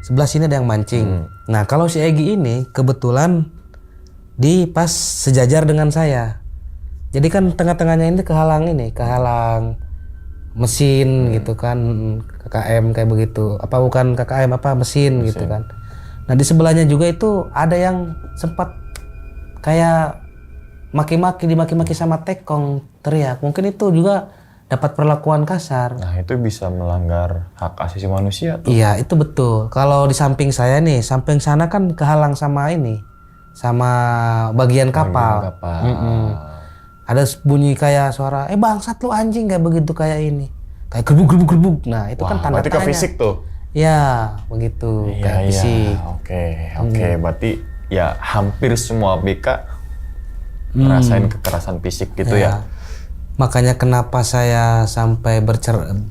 Sebelah sini ada yang mancing. Nah kalau si Egi ini kebetulan di pas sejajar dengan saya. Jadi kan tengah-tengahnya ini kehalang mesin gitu kan, KKM kayak begitu. Apa bukan KKM, apa mesin gitu kan. Nah di sebelahnya juga itu ada yang sempat kayak dimaki-maki sama Tekong, teriak. Mungkin itu juga dapat perlakuan kasar. Nah, itu bisa melanggar hak asasi manusia tuh. Iya, itu betul. Kalau di samping saya nih, samping sana kan kehalang sama bagian kapal. Ada bunyi kayak suara, bangsat lu anjing, kayak begitu kayak ini. Kayak gerbuk. Nah, itu kan tanda berarti tanya. ke fisik tuh. Ya, begitu. Kayak fisik. Oke. Berarti ya hampir semua ABK ngerasain kekerasan fisik gitu ya. Makanya kenapa saya sampai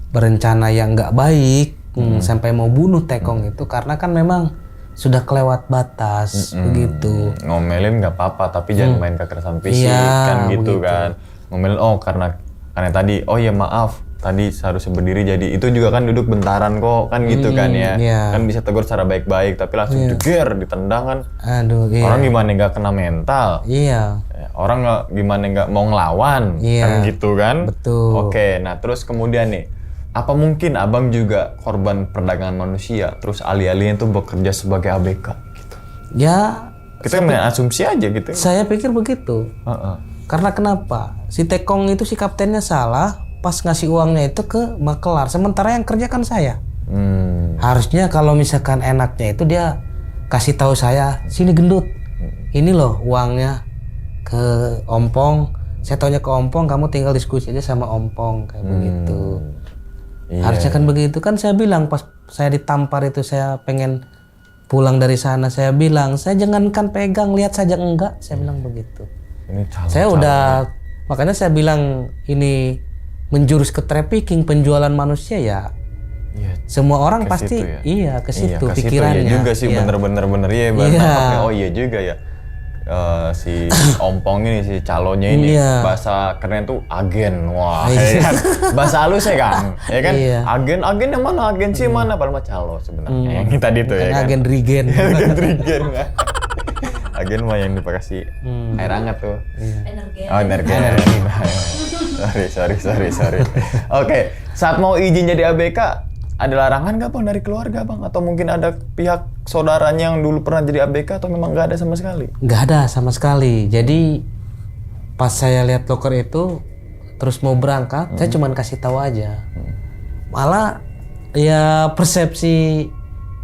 berencana yang nggak baik, sampai mau bunuh Tekong itu karena kan memang sudah kelewat batas begitu. Ngomelin nggak apa-apa, tapi jangan main kekerasan fisik kan gitu begitu. kan. Ngomelin karena tadi ya maaf tadi seharusnya berdiri, jadi itu juga kan duduk bentaran kok kan gitu kan ya. Iya. Kan bisa tegur secara baik-baik, tapi langsung jeger ditendang kan. Aduh, iya. Orang gimana nggak kena mental. Iya. Ya, orang gimana nggak mau ngelawan, Iya, kan gitu kan? betul. Oke, nah terus kemudian nih, apa mungkin abang juga korban perdagangan manusia, terus alih-alihnya tuh bekerja sebagai ABK gitu? Ya, Kita main asumsi aja gitu. saya pikir begitu. Heeh. Karena kenapa? Si Tekong itu si kaptennya salah, pas ngasih uangnya itu ke makelar. Sementara yang kerja kan saya. Harusnya kalau misalkan enaknya itu dia kasih tahu saya, sini gendut, ini loh uangnya ke Ompong. Saya taunya ke Ompong, kamu tinggal diskusi aja sama Ompong kayak begitu. Iya. Harusnya kan begitu kan saya bilang pas saya ditampar itu saya pengen pulang dari sana, saya bilang saya jangankan pegang, lihat saja enggak, saya bilang begitu. Ini calon, Saya udah makanya saya bilang ini menjurus ke trafficking, penjualan manusia ya. Iya, Semua orang ke pasti situ ya? iya ke situ ke situ, pikirannya. iya juga sih, Iya. bener iya. Iya. Oh iya juga ya. Si Ompong ini, si calonnya ini, Iya. bahasa keren tuh agen. Wah, Iya. ya kan? Bahasa halus ya kan? Ya kan? Iya. Agen yang mana? Agensi mana? Padahal mah calo sebenarnya. Yang tadi tuh ya Bukan kan? agen Rigen. Agen Rigen. Agen mah yang dikasih air hangat tuh. Energen. Oh, energen. Sorry. Oke, saat mau izin jadi ABK, ada larangan nggak bang dari keluarga bang? Atau mungkin ada pihak saudaranya yang dulu pernah jadi ABK atau memang nggak ada sama sekali? Nggak ada sama sekali. Jadi pas saya lihat loker itu terus mau berangkat, saya cuman kasih tahu aja. Malah ya persepsi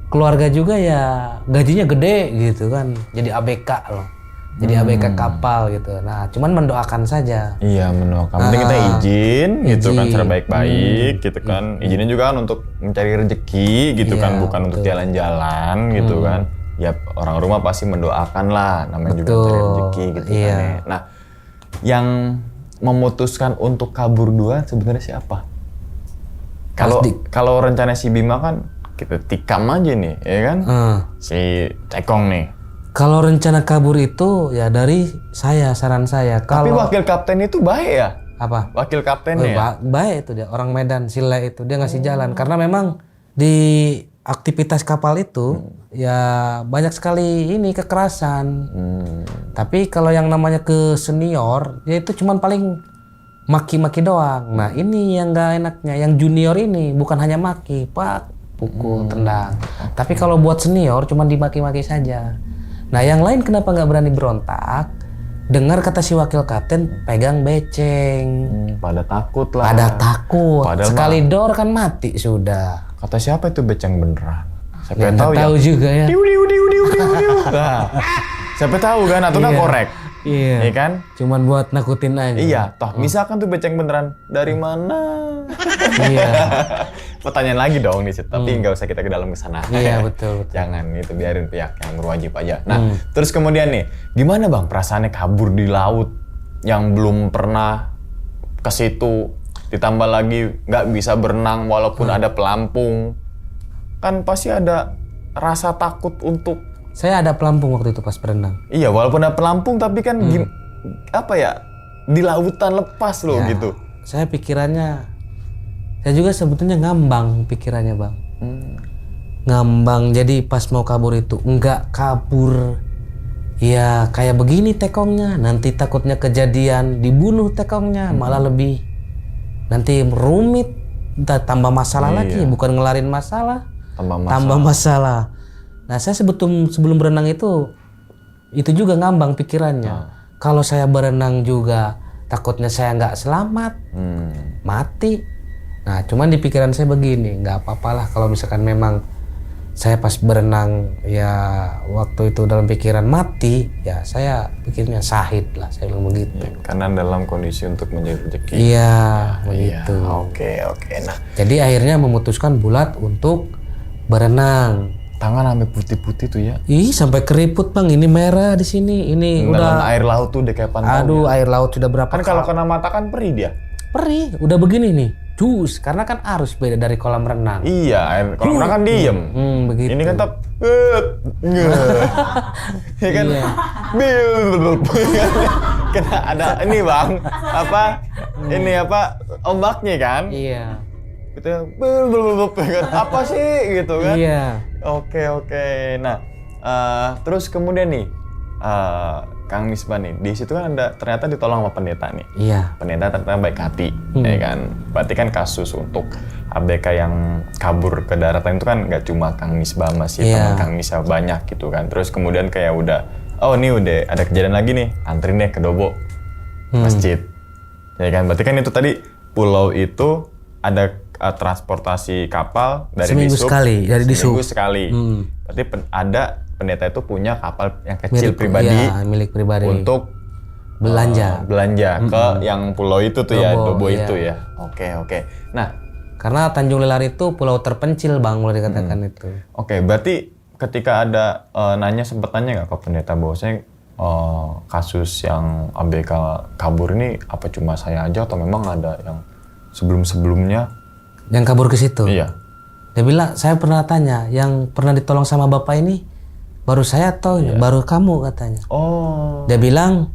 keluarga juga ya gajinya gede gitu kan. Jadi ABK loh. Jadi ABK kapal gitu. Nah, cuman mendoakan saja. Iya, mendoakan. Penting kita izin gitu kan izin. secara baik-baik gitu kan. Izinnya juga kan untuk mencari rezeki gitu Iya, kan, bukan untuk jalan-jalan gitu kan. Ya orang rumah pasti mendoakan lah, namanya juga Betul. mencari rezeki gitu Iya. kan. Ya. Nah, yang memutuskan untuk kabur duluan sebenarnya siapa? Kalau rencana si Bima kan kita tikam aja nih, ya kan? Si Tekong nih. Kalau rencana kabur itu ya dari saya, saran saya. Tapi Kalau wakil kapten itu baik ya? apa? Wakil kaptennya ya? Baik itu dia orang Medan, Sile itu dia ngasih jalan karena memang di aktivitas kapal itu ya banyak sekali ini kekerasan. Tapi kalau yang namanya ke senior ya itu cuman paling maki-maki doang. Nah ini yang nggak enaknya, yang junior ini bukan hanya maki, pak, pukul, tendang. Tapi kalau buat senior cuman dimaki-maki saja. Nah yang lain kenapa nggak berani berontak? Dengar kata si wakil kapten pegang beceng. Pada takut lah. Ada takut. Padahal sekali dor kan mati sudah. Kata siapa itu beceng beneran? Siapa Ya, yang nggak tahu ya? juga ya. Diu. Nah, siapa tahu kan? Atau kan Iya. korek? Iya. Iya kan? Cuman buat nakutin aja. Iya. Toh misalkan tuh beceng beneran dari mana? Iya. Pertanyaan lagi dong nih, tapi nggak usah kita ke dalam kesana. Iya, betul. Jangan, itu biarin pihak yang berwajib aja. Nah, terus kemudian nih, gimana bang perasaannya kabur di laut yang belum pernah ke situ, ditambah lagi nggak bisa berenang walaupun ada pelampung, kan pasti ada rasa takut untuk. Saya ada pelampung waktu itu pas berenang. Iya, walaupun ada pelampung tapi kan apa ya, di lautan lepas loh Ya, gitu. Saya pikirannya, saya juga sebetulnya ngambang pikirannya bang. Ngambang, jadi pas mau kabur itu nggak kabur. Ya kayak begini tekongnya, nanti takutnya kejadian dibunuh tekongnya, malah lebih nanti rumit, tambah masalah lagi, bukan ngelarin masalah, tambah masalah. Nah saya sebelum berenang itu juga ngambang pikirannya. Kalau saya berenang juga takutnya saya nggak selamat, mati. Nah cuman di pikiran saya begini, nggak apa-apalah kalau misalkan memang saya pas berenang ya waktu itu dalam pikiran mati, ya saya pikirnya syahid lah, saya bilang begitu. Ya, karena dalam kondisi untuk mencari rezeki. Iya, begitu. Oke. Nah, Jadi akhirnya memutuskan bulat untuk berenang. tangan sampai putih-putih tuh ya. Ih, sampai keriput bang, ini merah di sini, ini Dalam udah. air laut tuh udah kayak pantau. Aduh, air laut sudah berapa Kan kalau kena mata kan perih dia. perih, udah begini nih, jus, karena kan arus beda dari kolam renang. Iya, air kalau renang kan diem. Begitu. Ini kan tetap ya kan? Iya. Kena ada ini bang, apa? Ini apa? Ombaknya kan? Iya. Gitu kan? Apa sih gitu kan? Iya. Oke. Nah, terus kemudian nih, Kang Misbah nih, di situ kan ada ternyata ditolong sama pendeta nih. Iya. Pendeta ternyata baik hati, ya kan. Berarti kan kasus untuk ABK yang kabur ke daratan itu kan nggak cuma Kang Misbah, masih teman Kang Misbah banyak gitu kan. Terus kemudian kayak udah, oh ini udah ada kejadian lagi nih, anterin deh ke Dobo masjid, ya kan. Berarti kan itu tadi pulau itu ada transportasi kapal dari seminggu Disub, sekali, dari Disub. seminggu sekali. Berarti ada pendeta itu punya kapal yang kecil pribadi, milik pribadi untuk belanja ke yang pulau itu tuh ya, Dobo iya. itu ya. Oke. Nah, karena Tanjung Lilar itu pulau terpencil Bang, boleh dikatakan itu. oke, berarti ketika ada sempat nanya nggak ke pendeta bahwasanya kasus yang ABK kabur ini apa cuma saya aja atau memang ada yang sebelumnya yang kabur ke situ? Iya. Dia bilang, saya pernah tanya, yang pernah ditolong sama bapak ini baru saya atau baru kamu, katanya. Oh. Dia bilang,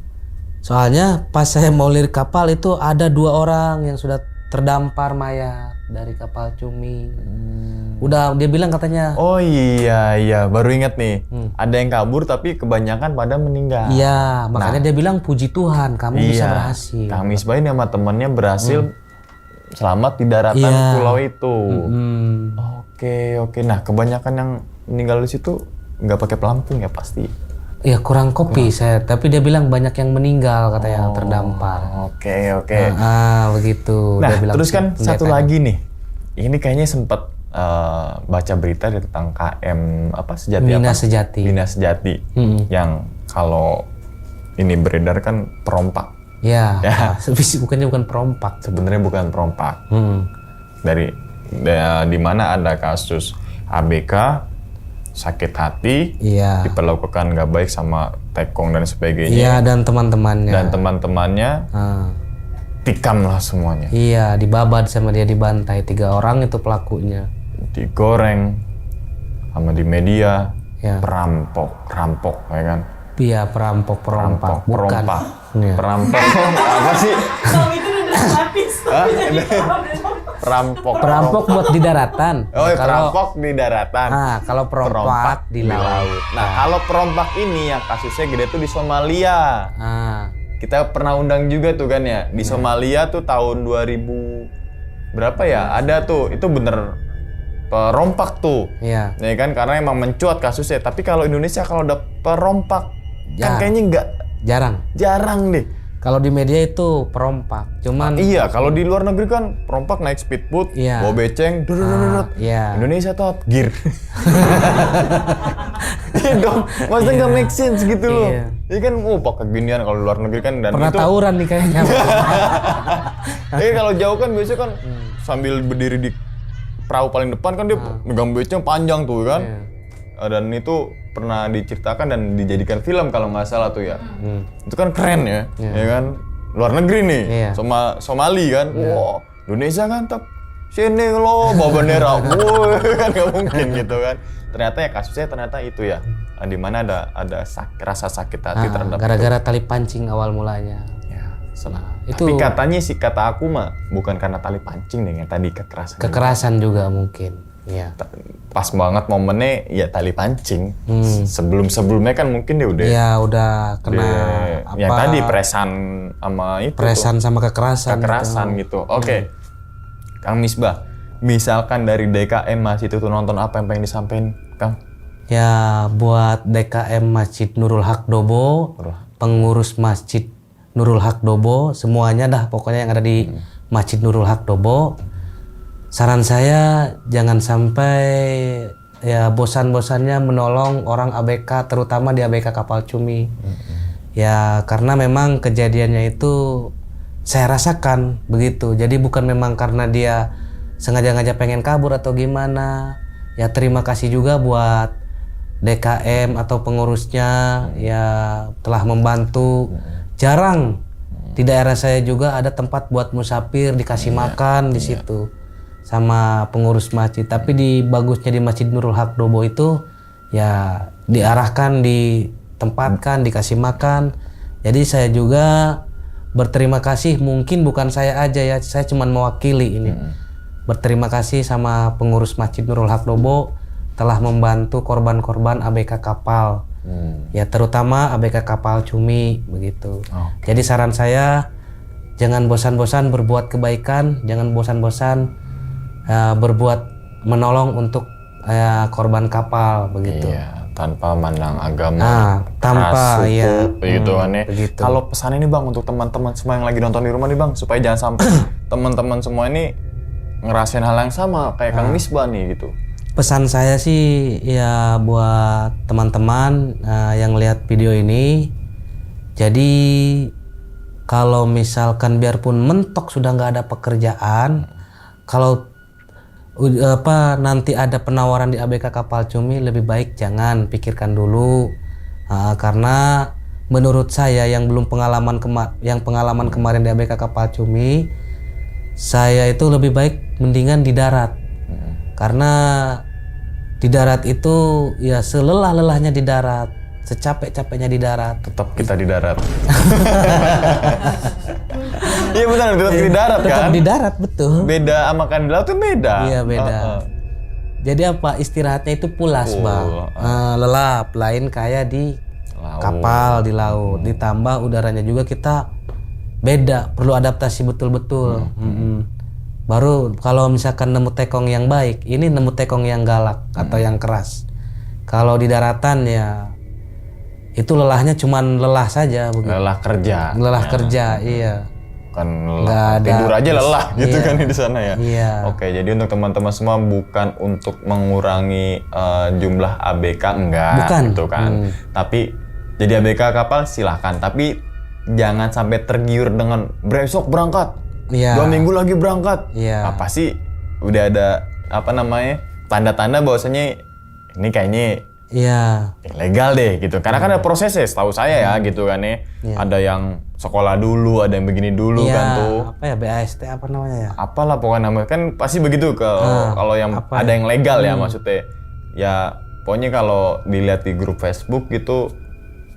soalnya pas saya mau lirik kapal itu ada 2 orang yang sudah terdampar mayat dari kapal Cumi. Udah, dia bilang katanya. Oh iya, baru ingat nih. Ada yang kabur tapi kebanyakan pada meninggal. Iya, makanya dia bilang puji Tuhan kamu bisa berhasil. Kang Misbah ini sama temennya berhasil selamat di daratan pulau itu. Oke. Nah, kebanyakan yang meninggal di situ nggak pakai pelampung ya pasti. Ya kurang kopi saya, tapi dia bilang banyak yang meninggal katanya yang terdampar. Oke. Begitu. Nah, dia bilang terus kan satu lagi nih. Ini kayaknya sempat baca berita tentang KM Sejati Bina Sejati yang kalau ini beredar kan perompak. Ya. Bukan perompak. Sebenarnya bukan perompak. Di mana ada kasus ABK sakit hati, diperlakukan nggak baik sama tekong dan sebagainya. Iya, dan teman-temannya. Tikam lah semuanya. Iya, dibabat sama dia, dibantai 3 orang itu pelakunya. Digoreng sama di media, perampok, ya kan? Iya, perompak. Bukan. Perampok apa sih? Perampok buat di daratan. Oh, perampok di daratan. Kalau perompak di laut. Nah, kalau perompak ini yang kasusnya gede tuh di Somalia. Kita pernah undang juga tuh kan ya. Di Somalia tuh tahun 2000 berapa ya? Ada tuh, itu bener perompak tuh. Iya. Ya kan, karena emang mencuat kasusnya. Tapi kalau Indonesia kalau ada perompak kan kayaknya enggak. Jarang deh. Kalau di media itu perompak, cuman iya, kalau di luar negeri kan perompak naik speedboat, bawa beceng, Indonesia Top Gear. Iya dong, masa nggak make sense gitu loh. Iya kan, pakai ginian kalau di luar negeri kan, dan pernah itu tawuran nih kayaknya. Kalau jauh kan biasanya kan sambil berdiri di perahu paling depan kan dia megang beceng panjang tuh kan. Dan itu pernah diceritakan dan dijadikan film kalau nggak salah tuh ya. Itu kan keren ya, ya kan. Luar negeri nih, Somali kan. Wah, Indonesia kan sini lo bawa bendera, kan nggak mungkin gitu kan. Ternyata ya kasusnya ternyata itu ya, di mana ada rasa sakit hati terhadap gara-gara tali pancing awal mulanya. Tapi katanya sih, kata aku mah bukan karena tali pancing deh, yang tadi kekerasan juga mungkin. Iya. Pas banget momennya ya tali pancing. Sebelumnya kan mungkin dia udah. Iya, udah kena yang tadi presan sama itu. Presan sama kekerasan gitu. Oke. Kang Misbah, misalkan dari DKM Masjid itu nonton, apa yang pengen disampaikan, Kang? Ya, buat DKM Masjid Nurul Haq Dobo, pengurus Masjid Nurul Haq Dobo, semuanya dah pokoknya yang ada di Masjid Nurul Haq Dobo. Saran saya jangan sampai ya bosan-bosannya menolong orang ABK, terutama di ABK kapal Cumi. Ya karena memang kejadiannya itu saya rasakan begitu. Jadi bukan memang karena dia sengaja-ngaja pengen kabur atau gimana. Ya terima kasih juga buat DKM atau pengurusnya ya telah membantu. Jarang di daerah saya juga ada tempat buat musafir dikasih makan di situ sama pengurus masjid. Tapi bagusnya di Masjid Nurul Haq Dobo itu ya diarahkan, ditempatkan, dikasih makan. Jadi saya juga berterima kasih, mungkin bukan saya aja ya, saya cuma mewakili ini. Berterima kasih sama pengurus Masjid Nurul Haq Dobo telah membantu korban-korban ABK kapal. Ya terutama ABK kapal cumi begitu. Jadi saran saya jangan bosan-bosan berbuat kebaikan, jangan bosan-bosan berbuat menolong untuk korban kapal begitu. Iya, tanpa mandang agama, tanpa ras, ya suku, begitu kan ya. begitu. Kalau pesan ini Bang untuk teman-teman semua yang lagi nonton di rumah nih Bang, supaya jangan sampai teman-teman semua ini ngerasain hal yang sama kayak Kang Misbah nih gitu. Pesan saya sih ya buat teman-teman yang lihat video ini, jadi kalau misalkan biarpun mentok sudah nggak ada pekerjaan, kalau nanti ada penawaran di ABK Kapal Cumi, lebih baik jangan, pikirkan dulu. Karena menurut saya yang belum pengalaman kemarin di ABK Kapal Cumi, saya itu lebih baik mendingan di darat. Karena di darat itu ya selelah-lelahnya di darat, secapek-capeknya di darat. Tetap kita di darat. Iya benar, tetap di darat kan? Tetap di darat, betul. Beda sama kan di laut tuh beda. Iya beda. Jadi apa, istirahatnya itu pulas Bang. Lelap, lain kayak di kapal di laut. Ditambah udaranya juga kita beda, perlu adaptasi betul-betul. Baru kalau misalkan nemu tekong yang baik, ini nemu tekong yang galak atau yang keras. Kalau di daratan ya itu lelahnya cuman lelah saja begitu. Lelah kerja. Lelah kerja, iya. Kan lelah, tidur aja lelah gitu kan di sana ya. Iya. Oke, jadi untuk teman-teman semua bukan untuk mengurangi jumlah ABK enggak Bukan. gitu kan. Tapi jadi ABK kapal silahkan, tapi jangan sampai tergiur dengan besok berangkat. Iya. 2 minggu lagi berangkat. Iya. Apa sih udah ada tanda-tanda bahwasanya ini kayaknya Iya. ilegal deh gitu. Karena kan ada prosesnya, setahu saya ya gitu kan ya. Ada yang sekolah dulu, ada yang begini dulu kan tuh. Apa ya, BAST apa namanya ya? Apalah pokoknya namanya, kan pasti begitu kalau yang ada yang legal ya maksudnya. Ya pokoknya kalau dilihat di grup Facebook gitu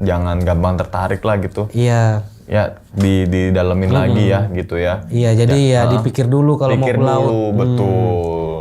jangan gampang tertarik lah gitu. Iya. Ya didalemin lagi ya gitu ya. Iya, jadi ya dipikir dulu kalau mau Pikir ke laut. dulu, betul.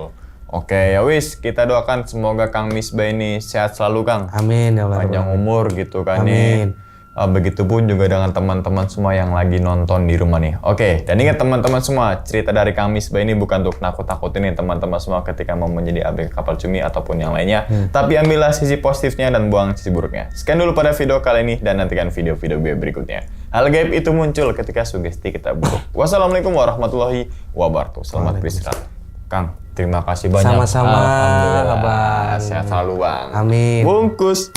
Oke, ya wis, kita doakan semoga Kang Misbah ini sehat selalu Kang. Amin ya Allah. Panjang umur gitu kan Amin. nih. Begitupun juga dengan teman-teman semua yang lagi nonton di rumah nih. Oke, dan ingat teman-teman semua, cerita dari Kang Misbah ini bukan untuk nakut-nakutin nih teman-teman semua ketika mau menjadi ABK Kapal Cumi ataupun yang lainnya. Tapi ambillah sisi positifnya dan buang sisi buruknya. Sekian dulu pada video kali ini dan nantikan video-video gue berikutnya. Hal gaib itu muncul ketika sugesti kita buruk. Wassalamualaikum warahmatullahi wabarakatuh. Selamat beristirahat. Kang, terima kasih banyak. Sama-sama, Alhamdulillah. Abang. Sehat selalu Bang. Amin. Bungkus.